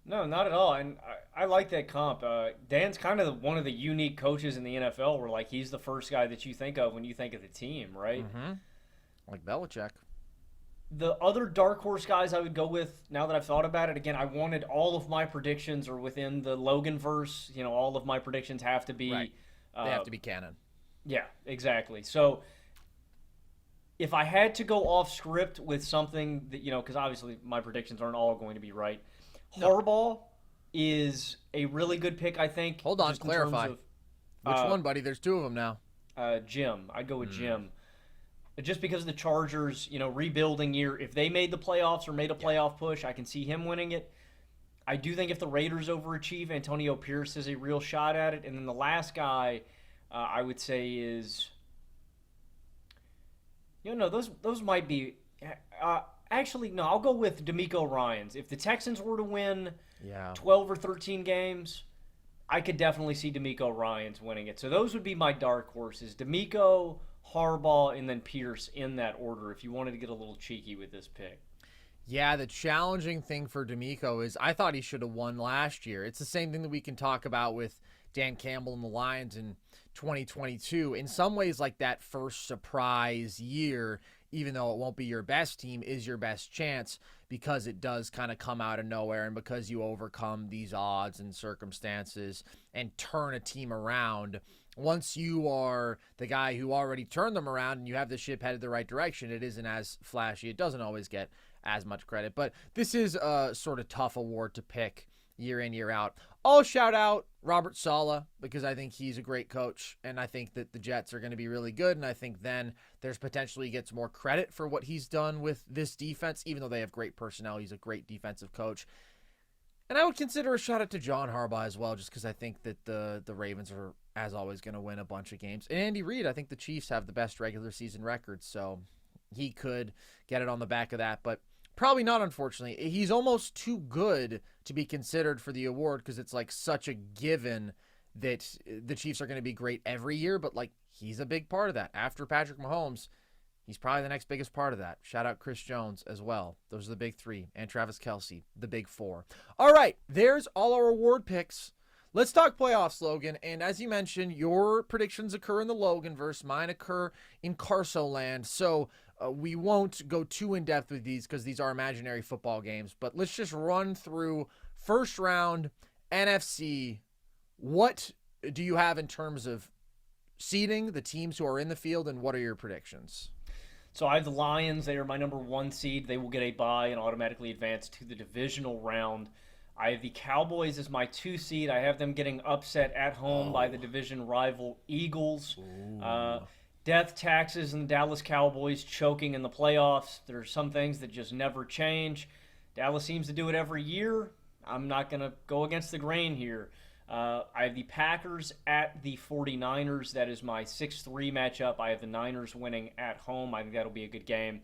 No, not at all. And I like that comp. Dan's kind of one of the unique coaches in the NFL where, like, he's the first guy that you think of when you think of the team, right? Mm-hmm. Like Belichick. The other dark horse guys I would go with, now that I've thought about it, again, I wanted all of my predictions are within the Logan verse. You know, all of my predictions have to be. Right. They have to be canon. Yeah, exactly. So if I had to go off script with something that, you know, because obviously my predictions aren't all going to be right. No. Harbaugh is a really good pick, I think. Hold on, clarify. Which one, buddy? There's two of them now. Jim. I'd go with Jim. Just because of the Chargers, you know, rebuilding year. If they made the playoffs or made a playoff push, I can see him winning it. I do think if the Raiders overachieve, Antonio Pierce is a real shot at it. And then the last guy I would say is, you know, those might be actually, no, I'll go with DeMeco Ryans. If the Texans were to win 12 or 13 games, I could definitely see DeMeco Ryans winning it. So those would be my dark horses. DeMeco, Harbaugh, and then Pierce in that order if you wanted to get a little cheeky with this pick. Yeah, the challenging thing for DeMeco is I thought he should have won last year. It's the same thing that we can talk about with Dan Campbell and the Lions in 2022. In some ways, like, that first surprise year, even though it won't be your best team, is your best chance because it does kind of come out of nowhere and because you overcome these odds and circumstances and turn a team around. Once you are the guy who already turned them around and you have the ship headed the right direction, it isn't as flashy. It doesn't always get as much credit, but this is a sort of tough award to pick year in, year out. I'll shout out Robert Saleh because I think he's a great coach, and I think that the Jets are going to be really good, and I think then there's potentially gets more credit for what he's done with this defense, even though they have great personnel. He's a great defensive coach. And I would consider a shout out to John Harbaugh as well, just because I think that the Ravens are, as always, going to win a bunch of games. And Andy Reid, I think the Chiefs have the best regular season record, so he could get it on the back of that, but probably not, unfortunately. He's almost too good to be considered for the award because it's like such a given that the Chiefs are going to be great every year, but like he's a big part of that. After Patrick Mahomes, he's probably the next biggest part of that. Shout out Chris Jones as well. Those are the big three. And Travis Kelce, the big four. All right, there's all our award picks. Let's talk playoffs, Logan. And as you mentioned, your predictions occur in the Logan-verse. Mine occur in Carso-land. So we won't go too in-depth with these because these are imaginary football games. But let's just run through first round NFC. What do you have in terms of seeding, the teams who are in the field, and what are your predictions? So I have the Lions. They are my number 1 seed. They will get a bye and automatically advance to the divisional round. I have the Cowboys as my 2 seed. I have them getting upset at home by the division rival Eagles. Death taxes and the Dallas Cowboys choking in the playoffs. There are some things that just never change. Dallas seems to do it every year. I'm not going to go against the grain here. I have the Packers at the 49ers. That is my 6-3 matchup. I have the Niners winning at home. I think that'll be a good game.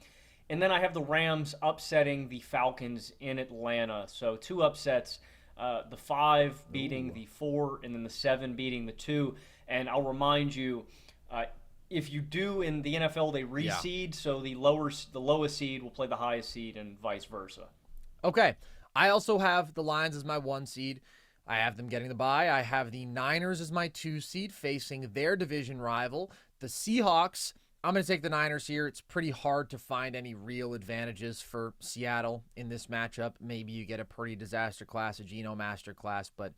And then I have the Rams upsetting the Falcons in Atlanta. So 2 upsets, the 5 beating the 4, and then the 7 beating the 2. And I'll remind you, if you do in the NFL, they reseed, so the lowest seed will play the highest seed and vice versa. Okay. I also have the Lions as my 1 seed. I have them getting the bye. I have the Niners as my 2 seed facing their division rival, the Seahawks. I'm going to take the Niners here. It's pretty hard to find any real advantages for Seattle in this matchup. Maybe you get a pretty disaster class, a Geno master class, but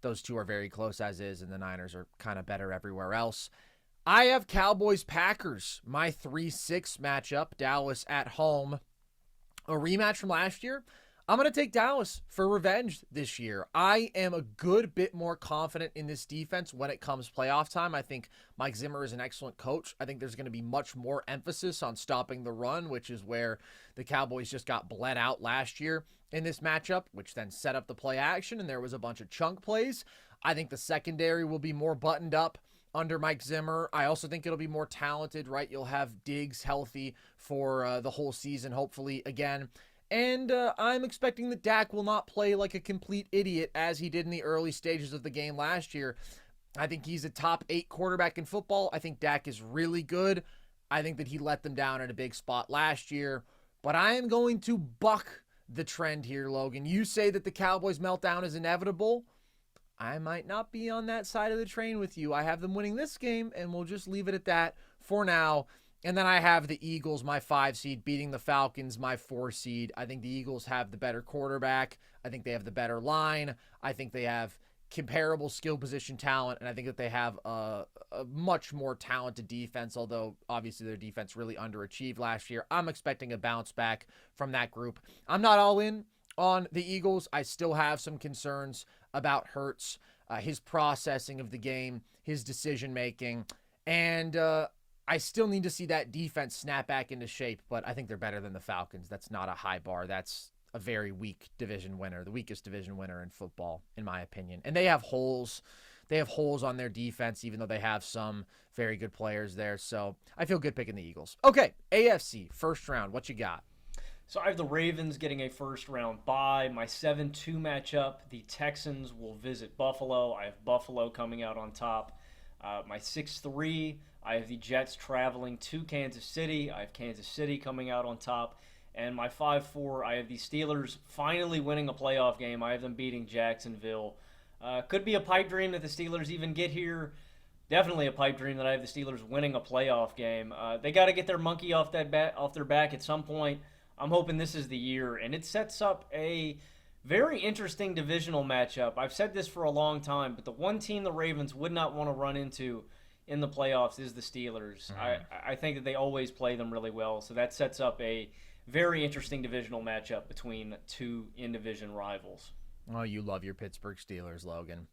those two are very close as is, and the Niners are kind of better everywhere else. I have Cowboys-Packers, my 3-6 matchup, Dallas at home. A rematch from last year. I'm going to take Dallas for revenge this year. I am a good bit more confident in this defense when it comes playoff time. I think Mike Zimmer is an excellent coach. I think there's going to be much more emphasis on stopping the run, which is where the Cowboys just got bled out last year in this matchup, which then set up the play action, and there was a bunch of chunk plays. I think the secondary will be more buttoned up. under Mike Zimmer. I also think it'll be more talented, right? You'll have Diggs healthy for the whole season, hopefully, again. And I'm expecting that Dak will not play like a complete idiot as he did in the early stages of the game last year. I think he's a top 8 quarterback in football. I think Dak is really good. I think that he let them down in a big spot last year. But I am going to buck the trend here, Logan. You say that the Cowboys meltdown is inevitable. I might not be on that side of the train with you. I have them winning this game, and we'll just leave it at that for now. And then I have the Eagles, my 5 seed, beating the Falcons, my 4 seed. I think the Eagles have the better quarterback. I think they have the better line. I think they have comparable skill position talent, and I think that they have a much more talented defense, although obviously their defense really underachieved last year. I'm expecting a bounce back from that group. I'm not all in on the Eagles. I still have some concerns about Hurts, his processing of the game, his decision-making, and I still need to see that defense snap back into shape, but I think they're better than the Falcons. That's not a high bar. That's a very weak division winner, the weakest division winner in football, in my opinion. And they have holes. They have holes on their defense, even though they have some very good players there. So I feel good picking the Eagles. Okay, AFC, first round. What you got? So I have the Ravens getting a first-round bye. My 7-2 matchup, the Texans will visit Buffalo. I have Buffalo coming out on top. My 6-3, I have the Jets traveling to Kansas City. I have Kansas City coming out on top. And my 5-4, I have the Steelers finally winning a playoff game. I have them beating Jacksonville. Could be a pipe dream that the Steelers even get here. Definitely a pipe dream that I have the Steelers winning a playoff game. They got to get their monkey off their back at some point. I'm hoping this is the year. And it sets up a very interesting divisional matchup. I've said this for a long time, but the one team the Ravens would not want to run into in the playoffs is the Steelers. I think that they always play them really well. So that sets up a very interesting divisional matchup between two in-division rivals. Oh, you love your Pittsburgh Steelers, Logan.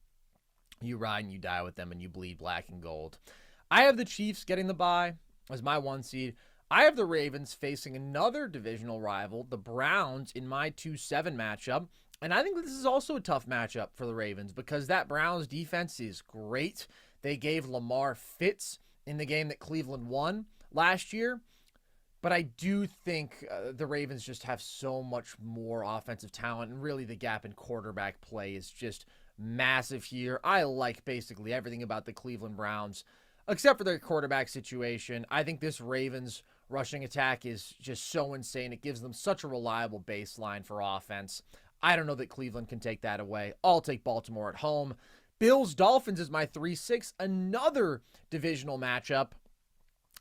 You ride and you die with them and you bleed black and gold. I have the Chiefs getting the bye as my 1 seed. I have the Ravens facing another divisional rival, the Browns, in my 2-7 matchup. And I think this is also a tough matchup for the Ravens because that Browns defense is great. They gave Lamar fits in the game that Cleveland won last year. But I do think the Ravens just have so much more offensive talent, and really the gap in quarterback play is just massive here. I like basically everything about the Cleveland Browns, except for their quarterback situation. I think this Ravens rushing attack is just so insane. It gives them such a reliable baseline for offense. I don't know that Cleveland can take that away. I'll take Baltimore at home. Bills-Dolphins is my 3-6, another divisional matchup.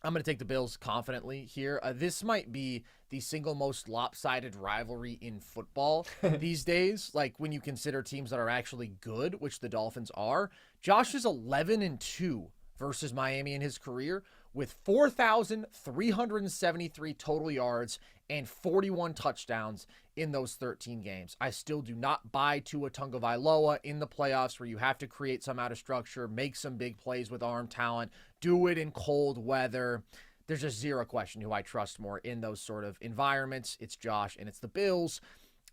I'm going to take the Bills confidently here. This might be the single most lopsided rivalry in football these days. Like when you consider teams that are actually good, which the Dolphins are. Josh is 11-2 versus Miami in his career with 4,373 total yards and 41 touchdowns in those 13 games. I still do not buy Tua Tagovailoa in the playoffs where you have to create some out of structure, make some big plays with arm talent, do it in cold weather. There's just zero question who I trust more in those sort of environments. It's Josh and it's the Bills.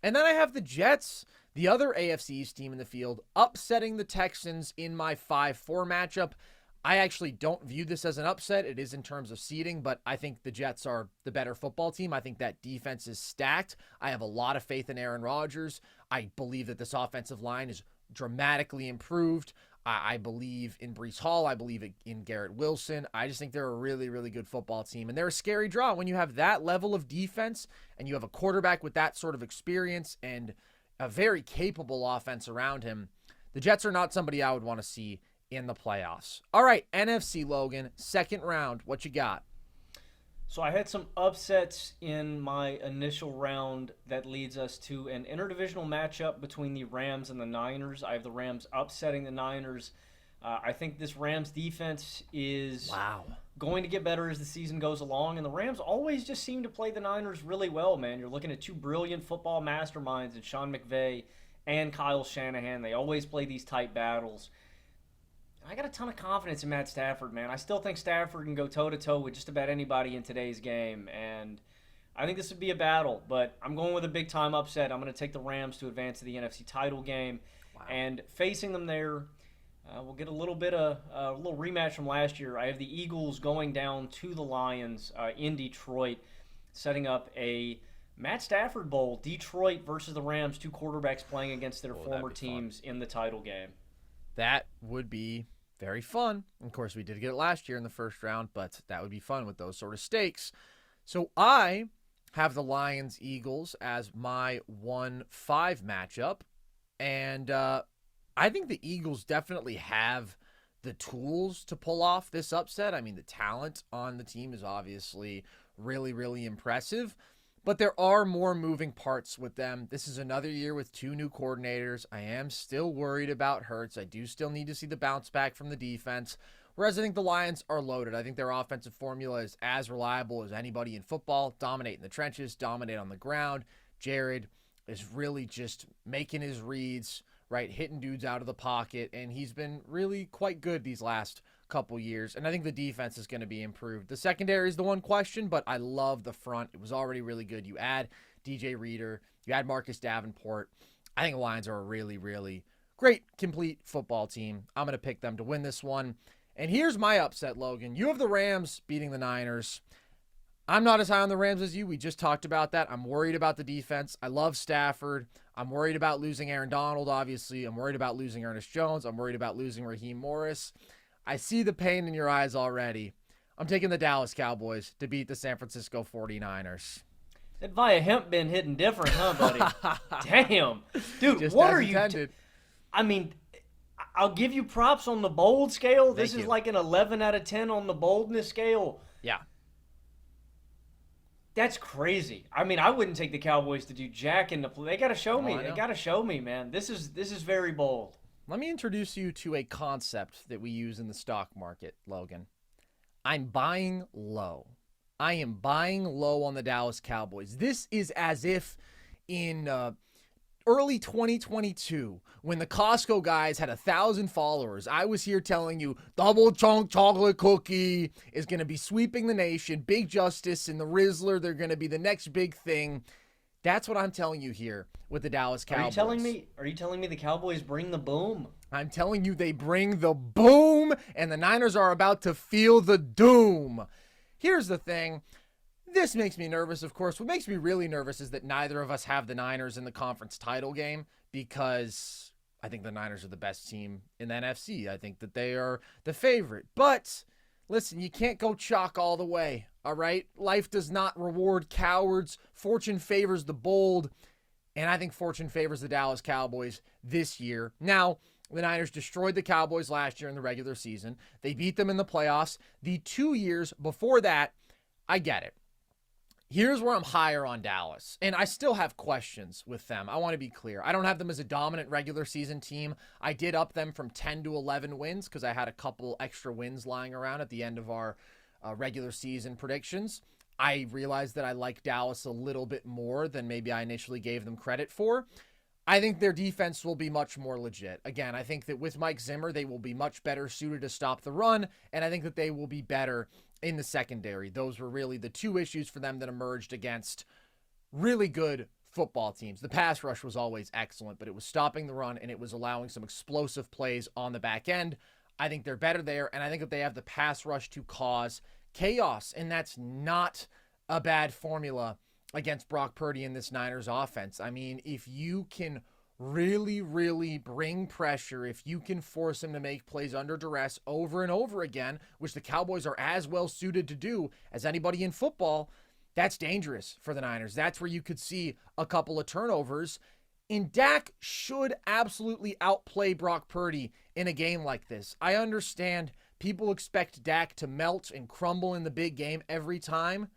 And then I have the Jets, the other AFC East team in the field, upsetting the Texans in my 5-4 matchup. I actually don't view this as an upset. It is in terms of seeding, but I think the Jets are the better football team. I think that defense is stacked. I have a lot of faith in Aaron Rodgers. I believe that this offensive line is dramatically improved. I believe in Breece Hall. I believe in Garrett Wilson. I just think they're a really, really good football team, and they're a scary draw when you have that level of defense and you have a quarterback with that sort of experience and a very capable offense around him. The Jets are not somebody I would want to see in the playoffs. All right, NFC, Logan, second round. What you got? So I had some upsets in my initial round that leads us to an interdivisional matchup between the Rams and the Niners. I have the Rams upsetting the Niners. I think this Rams defense is going to get better as the season goes along, and the Rams always just seem to play the Niners really well, man. You're looking at two brilliant football masterminds in Sean McVay and Kyle Shanahan. They always play these tight battles. I got a ton of confidence in Matt Stafford, man. I still think Stafford can go toe-to-toe with just about anybody in today's game, and I think this would be a battle, but I'm going with a big-time upset. I'm going to take the Rams to advance to the NFC title game, and facing them there, We'll get a little bit of a little rematch from last year. I have the Eagles going down to the Lions in Detroit, setting up a Matt Stafford Bowl. Detroit versus the Rams, two quarterbacks playing against their former teams in the title game. That would be very fun. Of course, we did get it last year in the first round, but that would be fun with those sort of stakes. So I have the Lions Eagles as my 1-5 matchup, and I think the Eagles definitely have the tools to pull off this upset. I mean, the talent on the team is obviously really, really impressive, but there are more moving parts with them. This is another year with two new coordinators. I am still worried about Hurts. I do still need to see the bounce back from the defense, whereas I think the Lions are loaded. I think their offensive formula is as reliable as anybody in football. Dominate in the trenches, dominate on the ground. Jared is really just making his reads, right, hitting dudes out of the pocket, and he's been really quite good these last couple years, and I think the defense is going to be improved. The secondary is the one question, but I love the front. It was already really good. You add DJ Reader, you add Marcus Davenport. I think the Lions are a really, really great, complete football team. I'm going to pick them to win this one. And here's my upset, Logan. You have the Rams beating the Niners. I'm not as high on the Rams as you. We just talked about that. I'm worried about the defense. I love Stafford. I'm worried about losing Aaron Donald, obviously. I'm worried about losing Ernest Jones. I'm worried about losing Raheem Morris. I see the pain in your eyes already. I'm taking the Dallas Cowboys to beat the San Francisco 49ers. That Via Hemp been hitting different, huh, buddy? Damn. Dude, Just what as are you intended. I mean, I'll give you props on the bold scale. This Thank is you. like an 11 out of 10 on the boldness scale. Yeah. That's crazy. I mean, I wouldn't take the Cowboys to do jack in the play. They got to show me. I They know. got to show me, man. This is very bold. Let me introduce you to a concept that we use in the stock market, Logan. I'm buying low. I am buying low on the Dallas Cowboys. This is as if in early 2022, when the Costco guys had 1,000 followers, I was here telling you double chunk chocolate cookie is going to be sweeping the nation. Big Justice and the Rizzler, they're going to be the next big thing. That's what I'm telling you here with the Dallas Cowboys. Are you telling me the Cowboys bring the boom? I'm telling you, they bring the boom, and the Niners are about to feel the doom. Here's the thing. This makes me nervous, of course. What makes me really nervous is that neither of us have the Niners in the conference title game, because I think the Niners are the best team in the NFC. I think that they are the favorite. But listen, you can't go chalk all the way, all right? Life does not reward cowards. Fortune favors the bold, and I think fortune favors the Dallas Cowboys this year. Now, the Niners destroyed the Cowboys last year in the regular season. They beat them in the playoffs. The 2 years before that, I get it. Here's where I'm higher on Dallas, and I still have questions with them. I want to be clear. I don't have them as a dominant regular season team. I did up them from 10 to 11 wins because I had a couple extra wins lying around at the end of our regular season predictions. I realized that I like Dallas a little bit more than maybe I initially gave them credit for. I think their defense will be much more legit. Again, I think that with Mike Zimmer, they will be much better suited to stop the run, and I think that they will be better in the secondary. Those were really the two issues for them that emerged against really good football teams. The pass rush was always excellent, but it was stopping the run, and it was allowing some explosive plays on the back end. I think they're better there, and I think that they have the pass rush to cause chaos, and that's not a bad formula against Brock Purdy in this Niners offense. I mean, if you can really, really bring pressure, if you can force him to make plays under duress over and over again, which the Cowboys are as well suited to do as anybody in football, that's dangerous for the Niners. That's where you could see a couple of turnovers. And Dak should absolutely outplay Brock Purdy in a game like this. I understand people expect Dak to melt and crumble in the big game every time.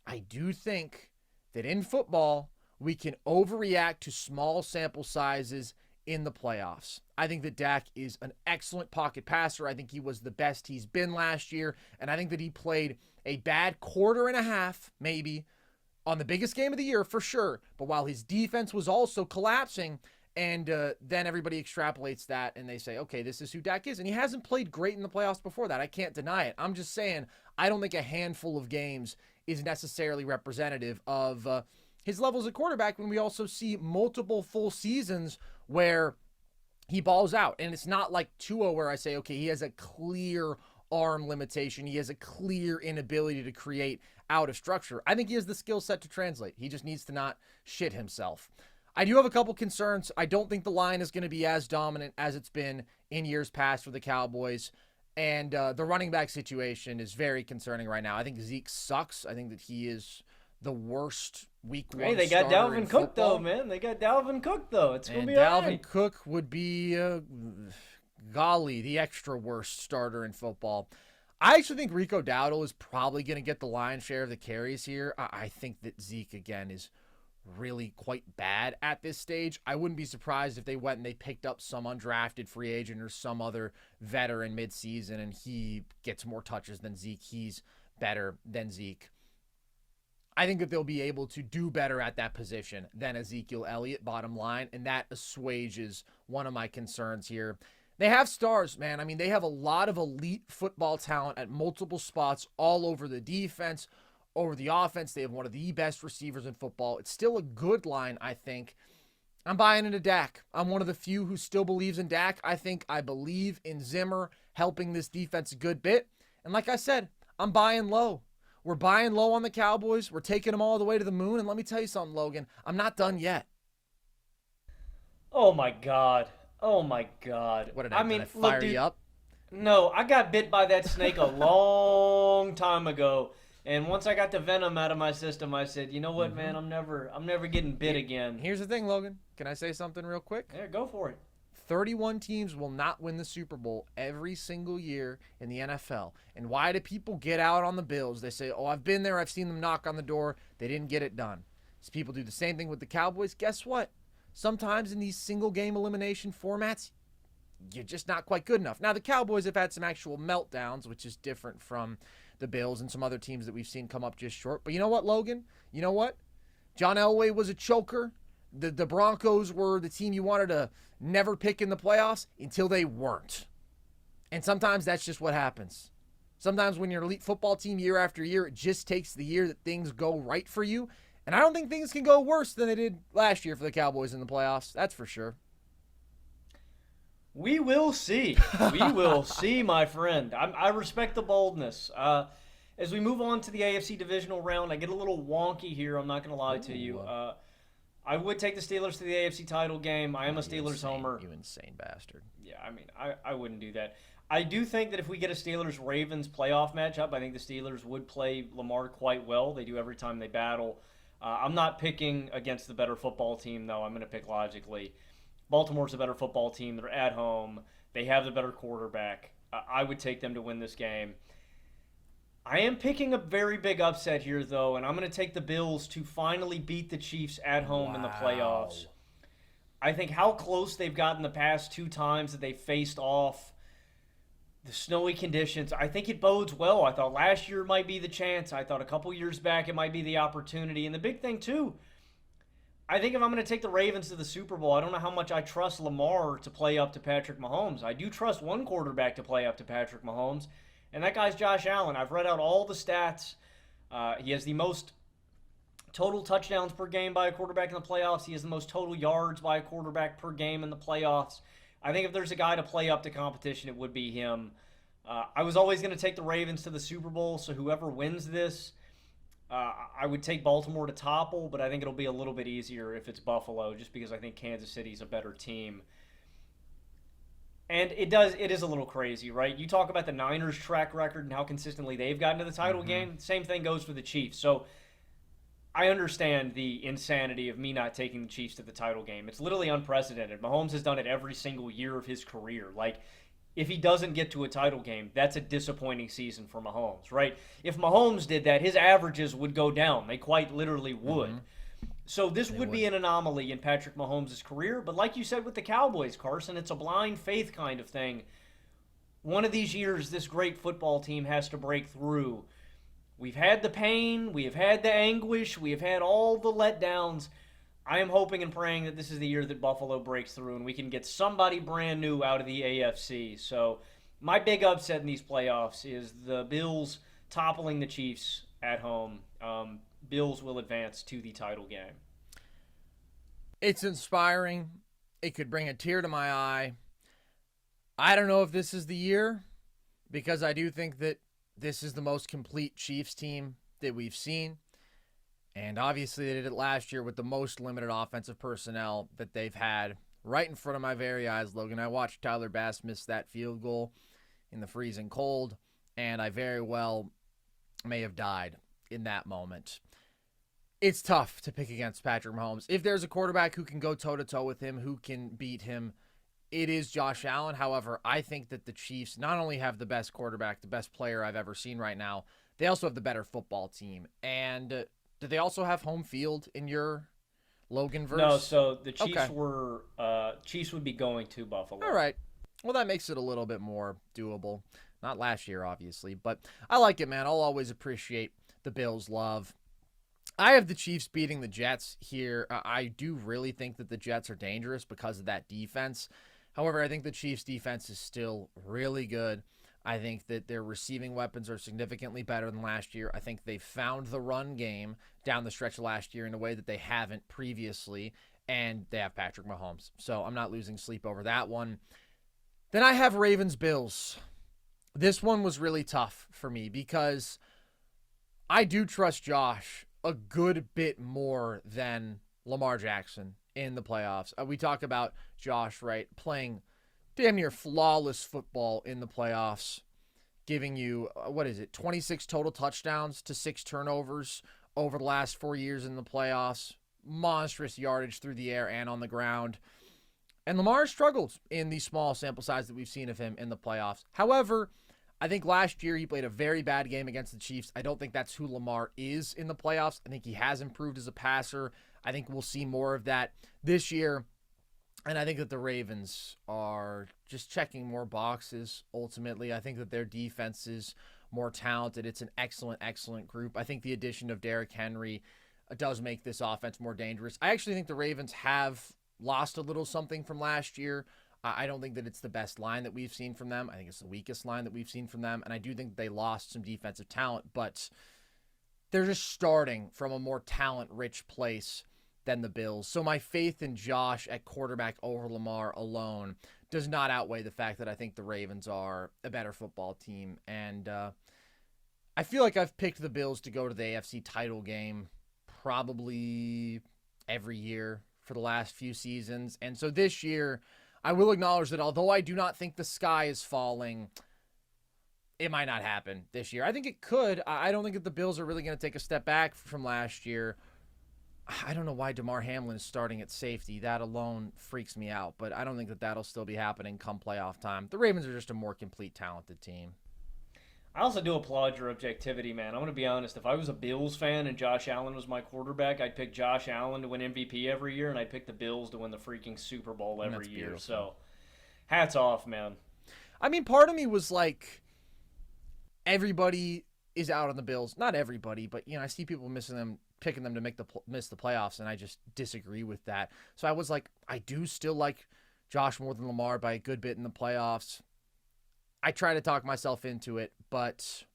I do think that in football, we can overreact to small sample sizes in the playoffs. I think that Dak is an excellent pocket passer. I think he was the best he's been last year, and I think that he played a bad quarter and a half, maybe, on the biggest game of the year for sure, but while his defense was also collapsing, and then everybody extrapolates that, and they say, okay, this is who Dak is, and he hasn't played great in the playoffs before that. I can't deny it. I'm just saying, I don't think a handful of games is necessarily representative of his levels at quarterback when we also see multiple full seasons where he balls out. And it's not like Tua where I say, okay, he has a clear arm limitation. He has a clear inability to create out of structure. I think he has the skill set to translate. He just needs to not shit himself. I do have a couple concerns. I don't think the line is going to be as dominant as it's been in years past for the Cowboys. And the running back situation is very concerning right now. I think Zeke sucks. I think that he is the worst week one. Hey, they got Dalvin Cook though, man. They got Dalvin Cook though. It's gonna be all right. Dalvin Cook would be, golly, the extra worst starter in football. I actually think Rico Dowdle is probably going to get the lion's share of the carries here. I think that Zeke again is really quite bad at this stage. I wouldn't be surprised if they went and they picked up some undrafted free agent or some other veteran midseason and he gets more touches than Zeke. He's better than Zeke. I think that they'll be able to do better at that position than Ezekiel Elliott, bottom line, and that assuages one of my concerns here. They have stars, man. I mean, they have a lot of elite football talent at multiple spots all over the defense, over the offense. They have one of the best receivers in football. It's still a good line, I think. I'm buying into Dak. I'm one of the few who still believes in Dak. I believe in Zimmer helping this defense a good bit. And like I said, I'm buying low. We're buying low on the Cowboys. We're taking them all the way to the moon. And let me tell you something, Logan. I'm not done yet. Oh, my God. Oh, my God. What did I fire you up? No, I got bit by that snake a long time ago. And once I got the venom out of my system, I said, you know what, man? I'm never getting bit again. Here's the thing, Logan. Can I say something real quick? Yeah, go for it. 31 teams will not win the Super Bowl every single year in the NFL. And why do people get out on the Bills? They say, oh, I've been there. I've seen them knock on the door. They didn't get it done. So people do the same thing with the Cowboys. Guess what? Sometimes in these single game elimination formats, you're just not quite good enough. Now, the Cowboys have had some actual meltdowns, which is different from the Bills and some other teams that we've seen come up just short. But you know what, Logan? You know what? John Elway was a choker. The Broncos were the team you wanted to never pick in the playoffs until they weren't. And sometimes that's just what happens. Sometimes when you're an elite football team year after year, it just takes the year that things go right for you. And I don't think things can go worse than they did last year for the Cowboys in the playoffs. That's for sure. We will see. We will see, my friend. I respect the boldness. As we move on to the AFC divisional round, I get a little wonky here. I'm not going to lie to you. I would take the Steelers to the AFC title game. I am a Steelers homer. You insane bastard. Yeah, I mean, I wouldn't do that. I do think that if we get a Steelers-Ravens playoff matchup, I think the Steelers would play Lamar quite well. They do every time they battle. I'm not picking against the better football team, though. I'm going to pick logically. Baltimore's a better football team. They're at home. They have the better quarterback. I would take them to win this game. I am picking a very big upset here, though, and I'm going to take the Bills to finally beat the Chiefs at home in the playoffs. I think how close they've gotten the past two times that they faced off, the snowy conditions, I think it bodes well. I thought last year might be the chance. I thought a couple years back it might be the opportunity. And the big thing, too, I think if I'm going to take the Ravens to the Super Bowl, I don't know how much I trust Lamar to play up to Patrick Mahomes. I do trust one quarterback to play up to Patrick Mahomes, and that guy's Josh Allen. I've read out all the stats. He has the most total touchdowns per game by a quarterback in the playoffs. He has the most total yards by a quarterback per game in the playoffs. I think if there's a guy to play up to competition, it would be him. I was always going to take the Ravens to the Super Bowl, so whoever wins this, I would take Baltimore to topple, but I think it'll be a little bit easier if it's Buffalo, just because I think Kansas City's a better team. And it is a little crazy, right? You talk about the Niners' track record and how consistently they've gotten to the title game. Same thing goes for the Chiefs. So I understand the insanity of me not taking the Chiefs to the title game. It's literally unprecedented. Mahomes has done it every single year of his career. Like, if he doesn't get to a title game, that's a disappointing season for Mahomes, right? If Mahomes did that, his averages would go down. They quite literally would. So this would be an anomaly in Patrick Mahomes' career. But like you said with the Cowboys, Carson, it's a blind faith kind of thing. One of these years, this great football team has to break through. We've had the pain. We have had the anguish. We have had all the letdowns. I am hoping and praying that this is the year that Buffalo breaks through and we can get somebody brand new out of the AFC. So my big upset in these playoffs is the Bills toppling the Chiefs at home. Bills will advance to the title game. It's inspiring. It could bring a tear to my eye. I don't know if this is the year, because I do think that this is the most complete Chiefs team that we've seen. And obviously they did it last year with the most limited offensive personnel that they've had right in front of my very eyes, Logan. I watched Tyler Bass miss that field goal in the freezing cold, and I very well may have died in that moment. It's tough to pick against Patrick Mahomes. If there's a quarterback who can go toe-to-toe with him, who can beat him, it is Josh Allen. However, I think that the Chiefs not only have the best quarterback, the best player I've ever seen right now, they also have the better football team. And do they also have home field in your Logan verse? No, so the Chiefs Chiefs would be going to Buffalo. All right. Well, that makes it a little bit more doable. Not last year, obviously, but I like it, man. I'll always appreciate the Bills' love. I have the Chiefs beating the Jets here. I do really think that the Jets are dangerous because of that defense. However, I think the Chiefs' defense is still really good. I think that their receiving weapons are significantly better than last year. I think they found the run game down the stretch last year in a way that they haven't previously, and they have Patrick Mahomes. So I'm not losing sleep over that one. Then I have Ravens-Bills. This one was really tough for me because I do trust Josh a good bit more than Lamar Jackson in the playoffs. We talk about Josh, right, playing damn near flawless football in the playoffs, giving you, 26 total touchdowns to 6 turnovers over the last 4 years in the playoffs. Monstrous yardage through the air and on the ground. And Lamar struggled in the small sample size that we've seen of him in the playoffs. However, I think last year he played a very bad game against the Chiefs. I don't think that's who Lamar is in the playoffs. I think he has improved as a passer. I think we'll see more of that this year. And I think that the Ravens are just checking more boxes, ultimately. I think that their defense is more talented. It's an excellent, excellent group. I think the addition of Derrick Henry does make this offense more dangerous. I actually think the Ravens have lost a little something from last year. I don't think that it's the best line that we've seen from them. I think it's the weakest line that we've seen from them. And I do think they lost some defensive talent, but they're just starting from a more talent-rich place than the Bills. So my faith in Josh at quarterback over Lamar alone does not outweigh the fact that I think the Ravens are a better football team. And I feel like I've picked the Bills to go to the AFC title game probably every year for the last few seasons. And so this year, I will acknowledge that although I do not think the sky is falling, it might not happen this year. I think it could. I don't think that the Bills are really going to take a step back from last year. I don't know why DeMar Hamlin is starting at safety. That alone freaks me out, but I don't think that that'll still be happening come playoff time. The Ravens are just a more complete, talented team. I also do applaud your objectivity, man. I'm going to be honest. If I was a Bills fan and Josh Allen was my quarterback, I'd pick Josh Allen to win MVP every year, and I'd pick the Bills to win the freaking Super Bowl every year. Beautiful. So, hats off, man. I mean, part of me was like, everybody is out on the Bills. Not everybody, but, I see people picking them to miss the playoffs, and I just disagree with that. So I was like, I do still like Josh more than Lamar by a good bit in the playoffs. I try to talk myself into it, but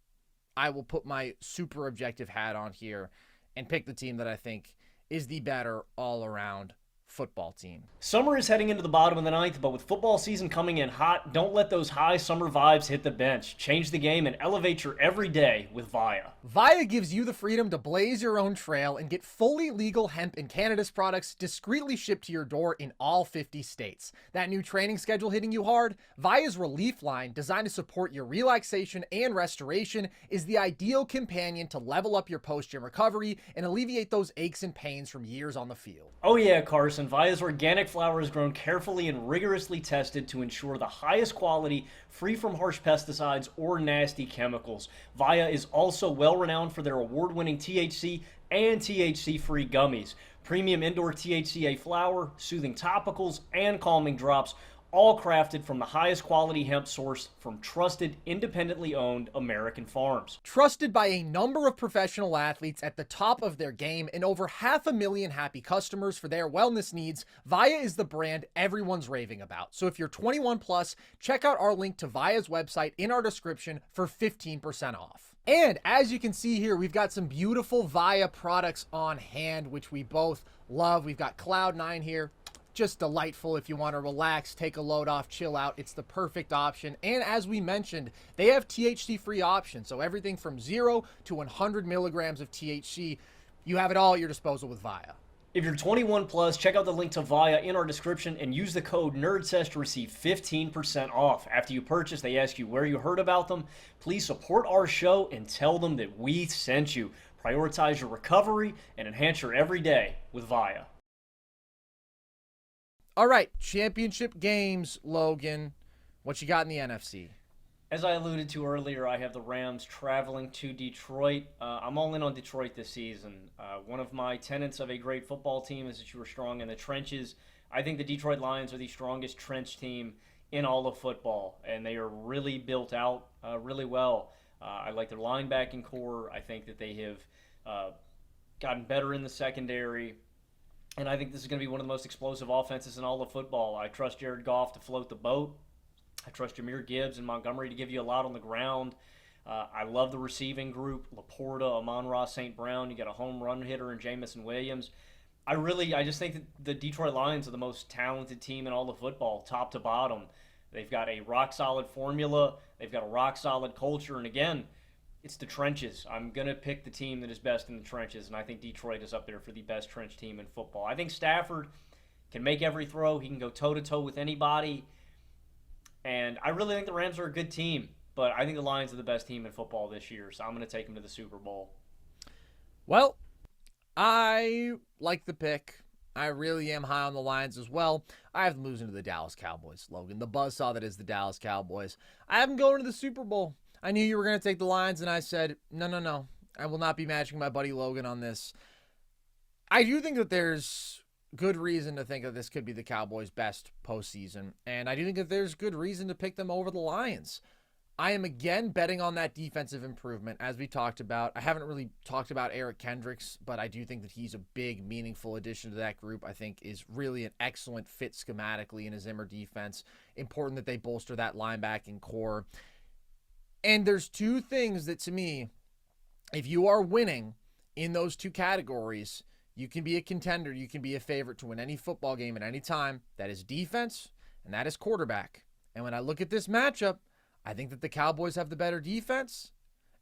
I will put my super objective hat on here and pick the team that I think is the better all-around football team. Summer is heading into the bottom of the ninth, but with football season coming in hot, don't let those high summer vibes hit the bench. Change the game and elevate your everyday with Via. Via gives you the freedom to blaze your own trail and get fully legal hemp and cannabis products discreetly shipped to your door in all 50 states. That new training schedule hitting you hard? Via's Relief line, designed to support your relaxation and restoration, is the ideal companion to level up your post-gym recovery and alleviate those aches and pains from years on the field. Oh yeah, Carson. Via's organic flower is grown carefully and rigorously tested to ensure the highest quality, free from harsh pesticides or nasty chemicals. Via is also well renowned for their award-winning THC and THC-free gummies. Premium indoor THCA flower, soothing topicals, and calming drops, all crafted from the highest quality hemp sourced from trusted, independently owned American farms. Trusted by a number of professional athletes at the top of their game and over 500,000 happy customers for their wellness needs, Via is the brand everyone's raving about. So if you're 21 plus, check out our link to Via's website in our description for 15% off. And as you can see here, we've got some beautiful Via products on hand, which we both love. We've got Cloud9 here. just delightful if you want to relax, take a load off, chill out. It's the perfect option. And as we mentioned, they have THC-free options. So everything from 0 to 100 milligrams of THC, you have it all at your disposal with Via. If you're 21 plus, check out the link to Via in our description and use the code NERDSESH to receive 15% off. After you purchase, they ask you where you heard about them. Please support our show and tell them that we sent you. Prioritize your recovery and enhance your everyday with Via. All right, championship games, Logan. What you got in the NFC? As I alluded to earlier, I have the Rams traveling to Detroit. I'm all in on Detroit this season. One of my tenets of a great football team is that you are strong in the trenches. I think the Detroit Lions are the strongest trench team in all of football, and they are really built out really well. I like their linebacking core. I think that they have gotten better in the secondary, and I think this is going to be one of the most explosive offenses in all of football. I trust Jared Goff to float the boat. I trust Jahmyr Gibbs and Montgomery to give you a lot on the ground. I love the receiving group, Laporta, Amon-Ra St. Brown. You got a home run hitter in Jamison Williams. I just think that the Detroit Lions are the most talented team in all of football, top to bottom. They've got a rock-solid formula. They've got a rock-solid culture. And again, it's the trenches. I'm going to pick the team that is best in the trenches, and I think Detroit is up there for the best trench team in football. I think Stafford can make every throw. He can go toe-to-toe with anybody. And I really think the Rams are a good team, but I think the Lions are the best team in football this year, so I'm going to take them to the Super Bowl. Well, I like the pick. I really am high on the Lions as well. I have them losing to the Dallas Cowboys, Logan. The buzzsaw that is the Dallas Cowboys. I have them going to the Super Bowl. I knew you were going to take the Lions, and I said, no. I will not be matching my buddy Logan on this. I do think that there's good reason to think that this could be the Cowboys' best postseason, and I do think that there's good reason to pick them over the Lions. I am again betting on that defensive improvement, as we talked about. I haven't really talked about Eric Kendricks, but I do think that he's a big, meaningful addition to that group. I think is really an excellent fit schematically in a Zimmer defense. Important that they bolster that linebacking core. And there's two things that, to me, if you are winning in those two categories, you can be a contender. You can be a favorite to win any football game at any time. That is defense, and that is quarterback. And when I look at this matchup, I think that the Cowboys have the better defense,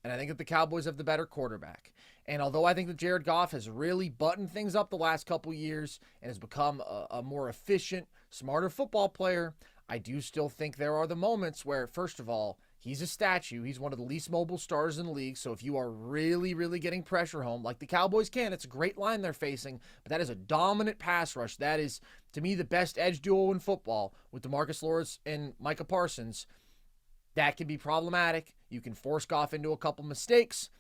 and I think that the Cowboys have the better quarterback. And although I think that Jared Goff has really buttoned things up the last couple years and has become a more efficient, smarter football player, I do still think there are the moments where, first of all, he's a statue. He's one of the least mobile stars in the league. So if you are really, really getting pressure home, like the Cowboys can, it's a great line they're facing, but that is a dominant pass rush. That is, to me, the best edge duo in football with DeMarcus Lawrence and Micah Parsons. That can be problematic. You can force Goff into a couple mistakes.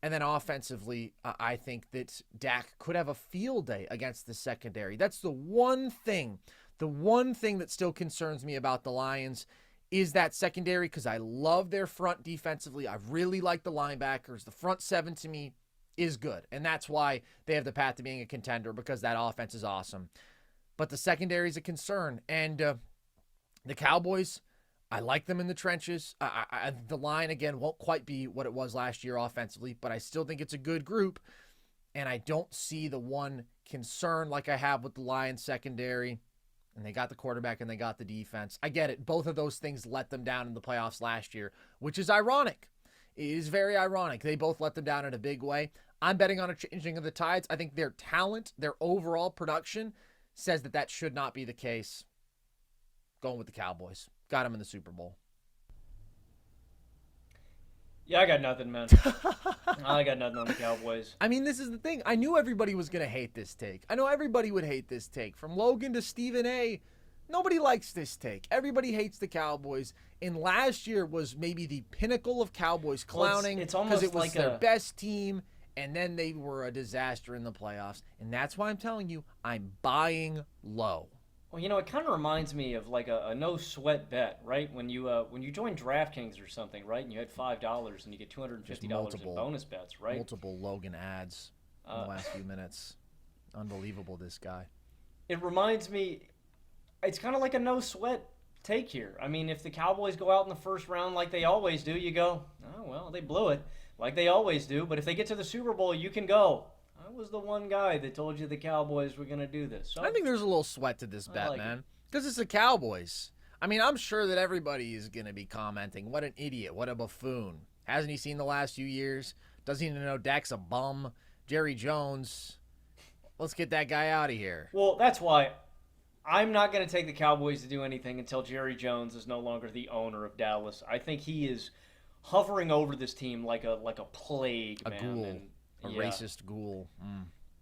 And then offensively, I think that Dak could have a field day against the secondary. That's the one thing that still concerns me about the Lions is that secondary, because I love their front defensively. I really like the linebackers. The front seven to me is good, and that's why they have the path to being a contender, because that offense is awesome. But the secondary is a concern, and the Cowboys, I like them in the trenches. The line, again, won't quite be what it was last year offensively, but I still think it's a good group, and I don't see the one concern like I have with the Lions secondary. And they got the quarterback and they got the defense. I get it. Both of those things let them down in the playoffs last year, which is ironic. It is very ironic. They both let them down in a big way. I'm betting on a changing of the tides. I think their talent, their overall production says that should not be the case. Going with the Cowboys. Got them in the Super Bowl. Yeah, I got nothing, man. I got nothing on the Cowboys. I mean, this is the thing. I knew everybody was going to hate this take. I know everybody would hate this take. From Logan to Stephen A., nobody likes this take. Everybody hates the Cowboys. And last year was maybe the pinnacle of Cowboys clowning because it was like their best team, and then they were a disaster in the playoffs. And that's why I'm telling you, I'm buying low. Well, it kind of reminds me of like a no-sweat bet, right? When you join DraftKings or something, right, and you had $5 and you get $250 in bonus bets, right? Multiple Logan ads in the last few minutes. Unbelievable, this guy. It reminds me, it's kind of like a no-sweat take here. I mean, if the Cowboys go out in the first round like they always do, you go, oh, well, they blew it, like they always do. But if they get to the Super Bowl, you can go, oh, was the one guy that told you the Cowboys were going to do this. So I think there's a little sweat to this bet, man. Because it's the Cowboys. I mean, I'm sure that everybody is going to be commenting, what an idiot, what a buffoon. Hasn't he seen the last few years? Doesn't he know Dak's a bum? Jerry Jones, let's get that guy out of here. Well, that's why I'm not going to take the Cowboys to do anything until Jerry Jones is no longer the owner of Dallas. I think he is hovering over this team like a plague, a man. Ghoul. And, racist ghoul.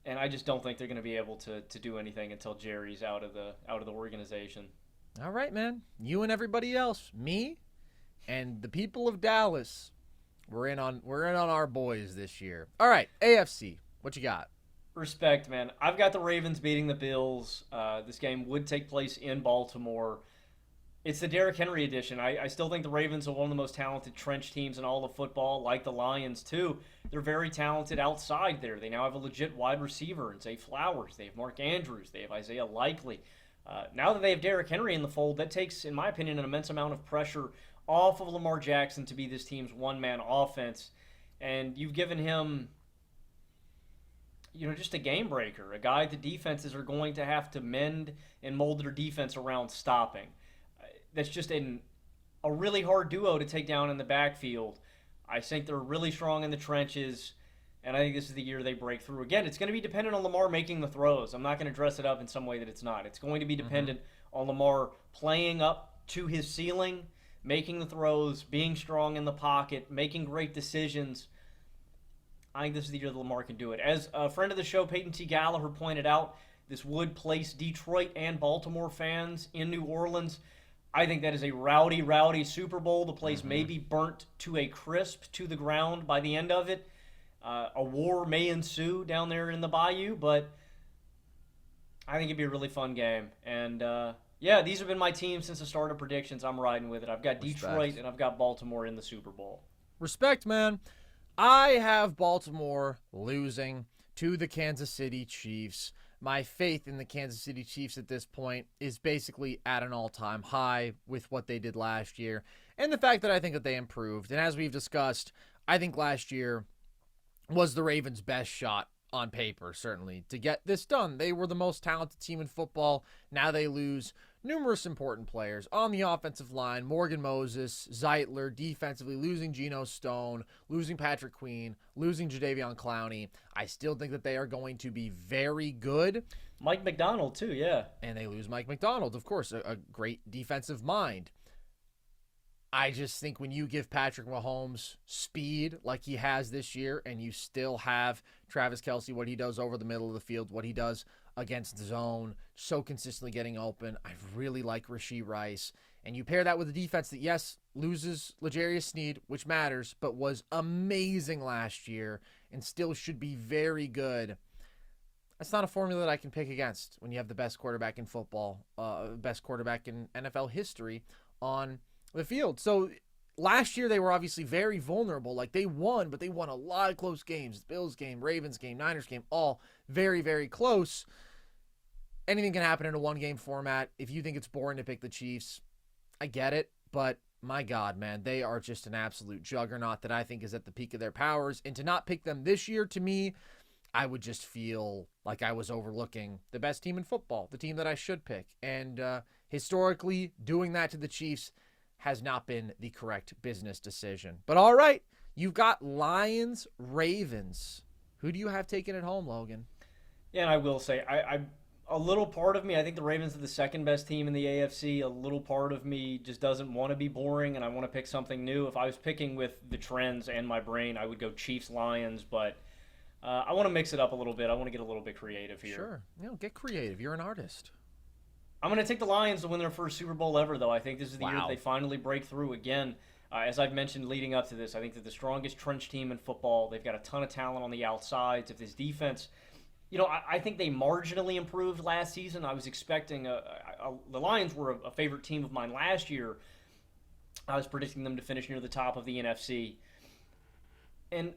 And I just don't think they're going to be able to do anything until Jerry's out of the organization. All right, man. You and everybody else, me and the people of Dallas, we're in on our boys this year. All right, AFC. What you got? Respect, man. I've got the Ravens beating the Bills. This game would take place in Baltimore. It's the Derrick Henry edition. I still think the Ravens are one of the most talented trench teams in all of football, like the Lions, too. They're very talented outside there. They now have a legit wide receiver in Zay Flowers. They have Mark Andrews. They have Isaiah Likely. Now that they have Derrick Henry in the fold, that takes, in my opinion, an immense amount of pressure off of Lamar Jackson to be this team's one-man offense. And you've given him, just a game breaker, a guy the defenses are going to have to mend and mold their defense around stopping. That's just a really hard duo to take down in the backfield. I think they're really strong in the trenches, and I think this is the year they break through. Again, it's going to be dependent on Lamar making the throws. I'm not going to dress it up in some way that it's not. It's going to be dependent on Lamar playing up to his ceiling, making the throws, being strong in the pocket, making great decisions. I think this is the year that Lamar can do it. As a friend of the show, Peyton T. Gallagher, pointed out, this would place Detroit and Baltimore fans in New Orleans. I think that is a rowdy, rowdy Super Bowl. The place may be burnt to a crisp to the ground by the end of it. A war may ensue down there in the bayou, but I think it'd be a really fun game. And, these have been my teams since the start of predictions. I'm riding with it. I've got Detroit and I've got Baltimore in the Super Bowl. Respect, man. I have Baltimore losing to the Kansas City Chiefs. My faith in the Kansas City Chiefs at this point is basically at an all-time high with what they did last year and the fact that I think that they improved. And as we've discussed, I think last year was the Ravens' best shot on paper, certainly, to get this done. They were the most talented team in football. Now they lose numerous important players on the offensive line. Morgan Moses, Zeitler, defensively losing Geno Stone, losing Patrick Queen, losing Jadeveon Clowney. I still think that they are going to be very good. Mike McDonald, too, yeah. And they lose Mike McDonald, of course, a great defensive mind. I just think when you give Patrick Mahomes speed like he has this year, and you still have Travis Kelce, what he does over the middle of the field, what he does against the zone, so consistently getting open. I really like Rashee Rice. And you pair that with a defense that, yes, loses L'Jarius Sneed, which matters, but was amazing last year and still should be very good. That's not a formula that I can pick against when you have the best quarterback in football, best quarterback in NFL history on the field. So last year they were obviously very vulnerable. Like, they won, but they won a lot of close games. Bills game, Ravens game, Niners game, all very, very close. Anything can happen in a one-game format. If you think it's boring to pick the Chiefs, I get it. But my God, man, they are just an absolute juggernaut that I think is at the peak of their powers. And to not pick them this year, to me, I would just feel like I was overlooking the best team in football, the team that I should pick. And historically, doing that to the Chiefs has not been the correct business decision. But all right, you've got Lions, Ravens. Who do you have taking it home, Logan? Yeah, and I will say, I a little part of me, I think the Ravens are the second best team in the AFC. A little part of me just doesn't want to be boring, and I want to pick something new. If I was picking with the trends and my brain, I would go Chiefs-Lions, but I want to mix it up a little bit. I want to get a little bit creative here. Sure. Get creative. You're an artist. I'm going to take the Lions to win their first Super Bowl ever, though. I think this is the year that they finally break through again. As I've mentioned leading up to this, I think they're the strongest trench team in football. They've got a ton of talent on the outsides. If this defense, I think they marginally improved last season. I was expecting the Lions were a favorite team of mine last year. I was predicting them to finish near the top of the NFC. And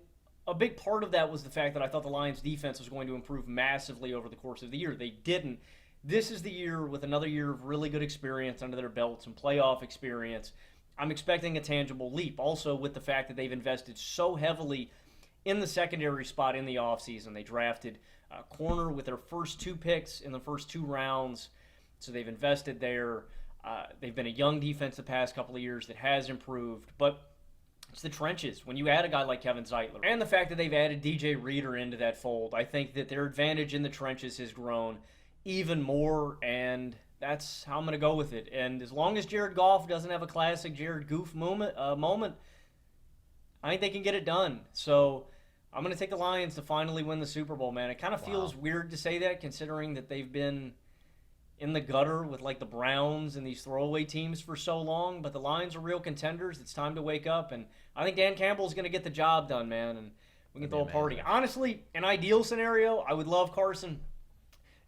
a big part of that was the fact that I thought the Lions' defense was going to improve massively over the course of the year. They didn't. This is the year with another year of really good experience under their belts and playoff experience. I'm expecting a tangible leap. Also, with the fact that they've invested so heavily in the secondary spot in the offseason. They drafted a corner with their first 2 picks in the first 2 rounds, so they've invested there. They've been a young defense the past couple of years that has improved, but it's the trenches. When you add a guy like Kevin Zeitler, and the fact that they've added DJ Reader into that fold, I think that their advantage in the trenches has grown even more, and that's how I'm going to go with it. And as long as Jared Goff doesn't have a classic Jared Goof moment, I think they can get it done. So I'm going to take the Lions to finally win the Super Bowl, man. It kind of feels weird to say that, considering that they've been in the gutter with like the Browns and these throwaway teams for so long, but the Lions are real contenders. It's time to wake up, and I think Dan Campbell's going to get the job done, man, and we can throw a party. Honestly, an ideal scenario, I would love, Carson,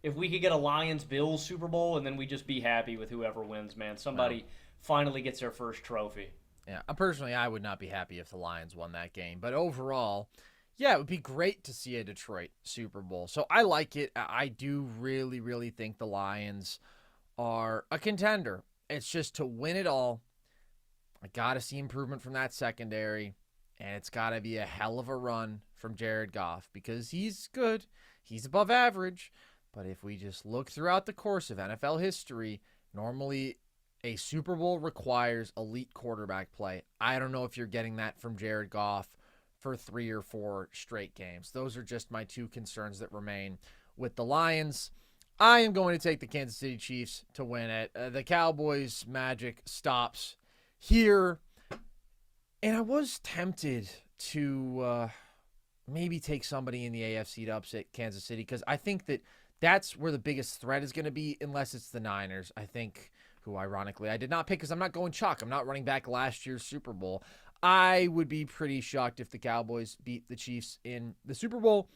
if we could get a Lions-Bills Super Bowl, and then we just be happy with whoever wins, man. Somebody finally gets their first trophy. Yeah, personally, I would not be happy if the Lions won that game, but overall, yeah, it would be great to see a Detroit Super Bowl. So I like it. I do really, really think the Lions are a contender. It's just to win it all, I got to see improvement from that secondary, and it's got to be a hell of a run from Jared Goff because he's good. He's above average. But if we just look throughout the course of NFL history, normally a Super Bowl requires elite quarterback play. I don't know if you're getting that from Jared Goff for 3 or 4 straight games. Those are just my 2 concerns that remain with the Lions. I am going to take the Kansas City Chiefs to win it. The Cowboys' magic stops here. And I was tempted to maybe take somebody in the AFC to upset Kansas City because I think that's where the biggest threat is going to be unless it's the Niners. I think, who ironically I did not pick because I'm not going chalk. I'm not running back last year's Super Bowl. I would be pretty shocked if the Cowboys beat the Chiefs in the Super Bowl.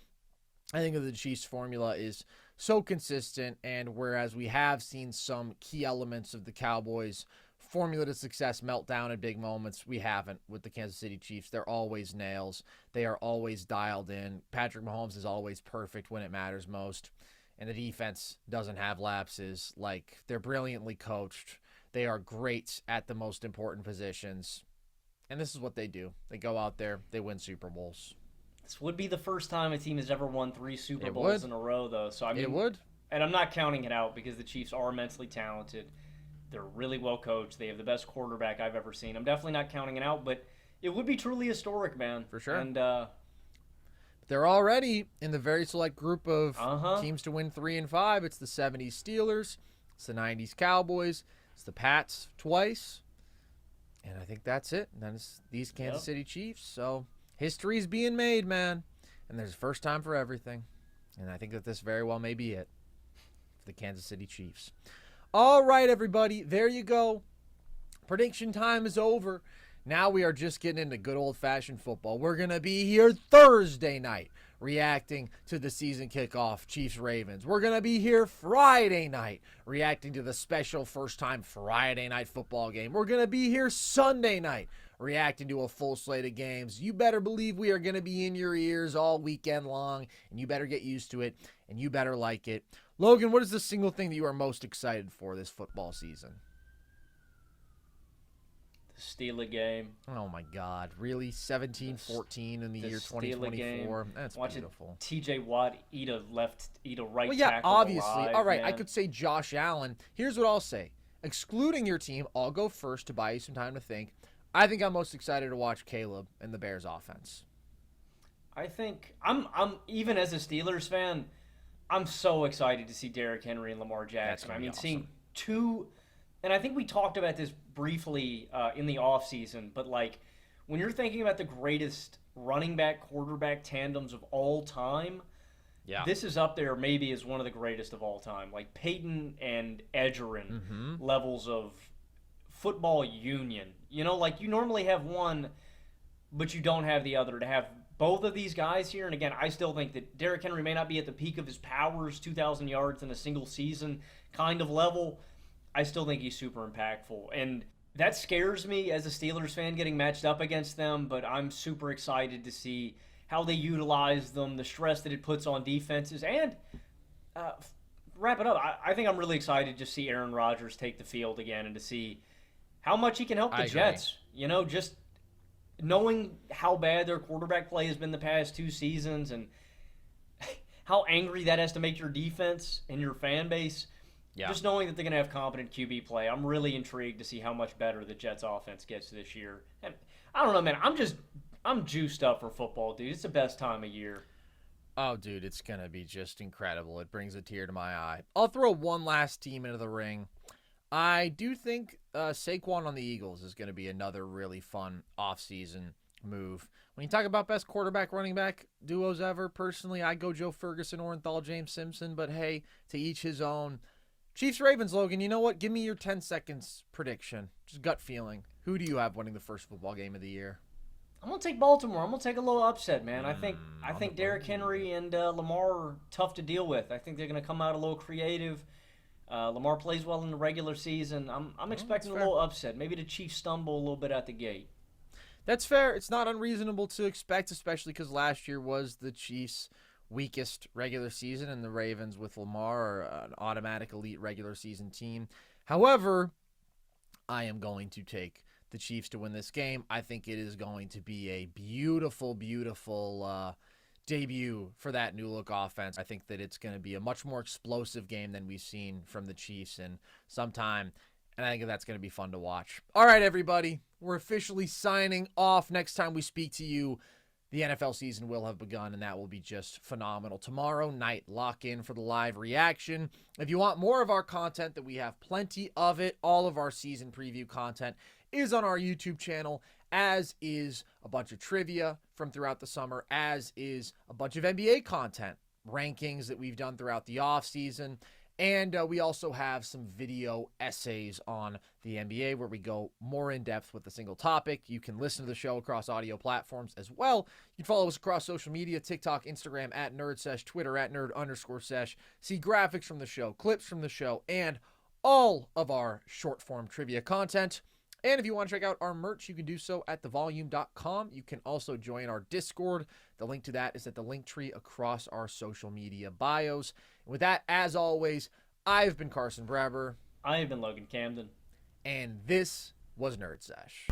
I think that the Chiefs formula is so consistent, and whereas we have seen some key elements of the Cowboys' formula to success melt down in big moments, we haven't with the Kansas City Chiefs. They're always nails. They are always dialed in. Patrick Mahomes is always perfect when it matters most, and the defense doesn't have lapses. Like, they're brilliantly coached. They are great at the most important positions. And this is what they do. They go out there, they win Super Bowls. This would be the first time a team has ever won 3 Super Bowls in a row, though. So I mean, it would. And I'm not counting it out because the Chiefs are immensely talented. They're really well coached. They have the best quarterback I've ever seen. I'm definitely not counting it out, but it would be truly historic, man. For sure. And they're already in the very select group of teams to win 3 and 5. It's the 70s Steelers. It's the 90s Cowboys. It's the Pats twice. And I think that's it. And then it's these Kansas City Chiefs. So history's being made, man. And there's a first time for everything. And I think that this very well may be it for the Kansas City Chiefs. All right, everybody. There you go. Prediction time is over. Now we are just getting into good old-fashioned football. We're going to be here Thursday night reacting to the season kickoff, Chiefs-Ravens. We're going to be here Friday night reacting to the special first-time Friday night football game. We're going to be here Sunday night reacting to a full slate of games. You better believe we are going to be in your ears all weekend long, and you better get used to it, and you better like it. Logan, what is the single thing that you are most excited for this football season? Steeler game. Oh my God! Really, 17-14 in the year 2024. That's beautiful. T.J. Watt eat a right. Well, yeah, tackle obviously. alive, All right, man. I could say Josh Allen. Here's what I'll say: excluding your team, I'll go first to buy you some time to think. I think I'm most excited to watch Caleb and the Bears offense. I think I'm even as a Steelers fan, I'm so excited to see Derrick Henry and Lamar Jackson. I mean, awesome. seeing 2. And I think we talked about this briefly in the offseason, but like when you're thinking about the greatest running back quarterback tandems of all time, this is up there maybe as one of the greatest of all time. Like Peyton and Edgerrin levels of football union. You know, like you normally have one, but you don't have the other. To have both of these guys here, and again, I still think that Derrick Henry may not be at the peak of his powers, 2,000 yards in a single season kind of level. I still think he's super impactful. And that scares me as a Steelers fan getting matched up against them, but I'm super excited to see how they utilize them, the stress that it puts on defenses, and wrap it up. I think I'm really excited to see Aaron Rodgers take the field again and to see how much he can help the Jets. You know, just knowing how bad their quarterback play has been the past 2 seasons and how angry that has to make your defense and your fan base, Yeah. just knowing that they're going to have competent QB play, I'm really intrigued to see how much better the Jets offense gets this year. And I don't know, man. I'm juiced up for football, dude. It's the best time of year. Oh, dude, it's going to be just incredible. It brings a tear to my eye. I'll throw one last team into the ring. I do think Saquon on the Eagles is going to be another really fun offseason move. When you talk about best quarterback running back duos ever, personally, I go Joe Ferguson, Orenthal, James Simpson, but hey, to each his own. Chiefs Ravens, Logan, you know what? Give me your 10 seconds prediction. Just gut feeling. Who do you have winning the first football game of the year? I'm gonna take Baltimore. I'm gonna take a little upset, man. I think Derrick Henry and Lamar are tough to deal with. I think they're gonna come out a little creative. Lamar plays well in the regular season. I'm expecting a little upset. Maybe the Chiefs stumble a little bit at the gate. That's fair. It's not unreasonable to expect, especially because last year was the Chiefs' weakest regular season, and the Ravens with Lamar are an automatic elite regular season team. However, I am going to take the Chiefs to win this game. I think it is going to be a beautiful, beautiful debut for that new look offense. I think that it's going to be a much more explosive game than we've seen from the Chiefs in some time, and I think that's going to be fun to watch. All right, everybody, we're officially signing off. Next time we speak to you, the NFL season will have begun, and that will be just phenomenal. Tomorrow night, lock in for the live reaction. If you want more of our content, that we have plenty of it, all of our season preview content is on our YouTube channel, as is a bunch of trivia from throughout the summer, as is a bunch of NBA content, rankings that we've done throughout the offseason. And we also have some video essays on the NBA where we go more in depth with a single topic. You can listen to the show across audio platforms as well. You can follow us across social media, TikTok, Instagram at NerdSesh, Twitter at Nerd_Sesh. See graphics from the show, clips from the show, and all of our short form trivia content. And if you want to check out our merch, you can do so at thevolume.com. You can also join our Discord. The link to that is at the link tree across our social media bios. And with that, as always, I've been Carson Brabber. I have been Logan Camden. And this was Nerd Sesh.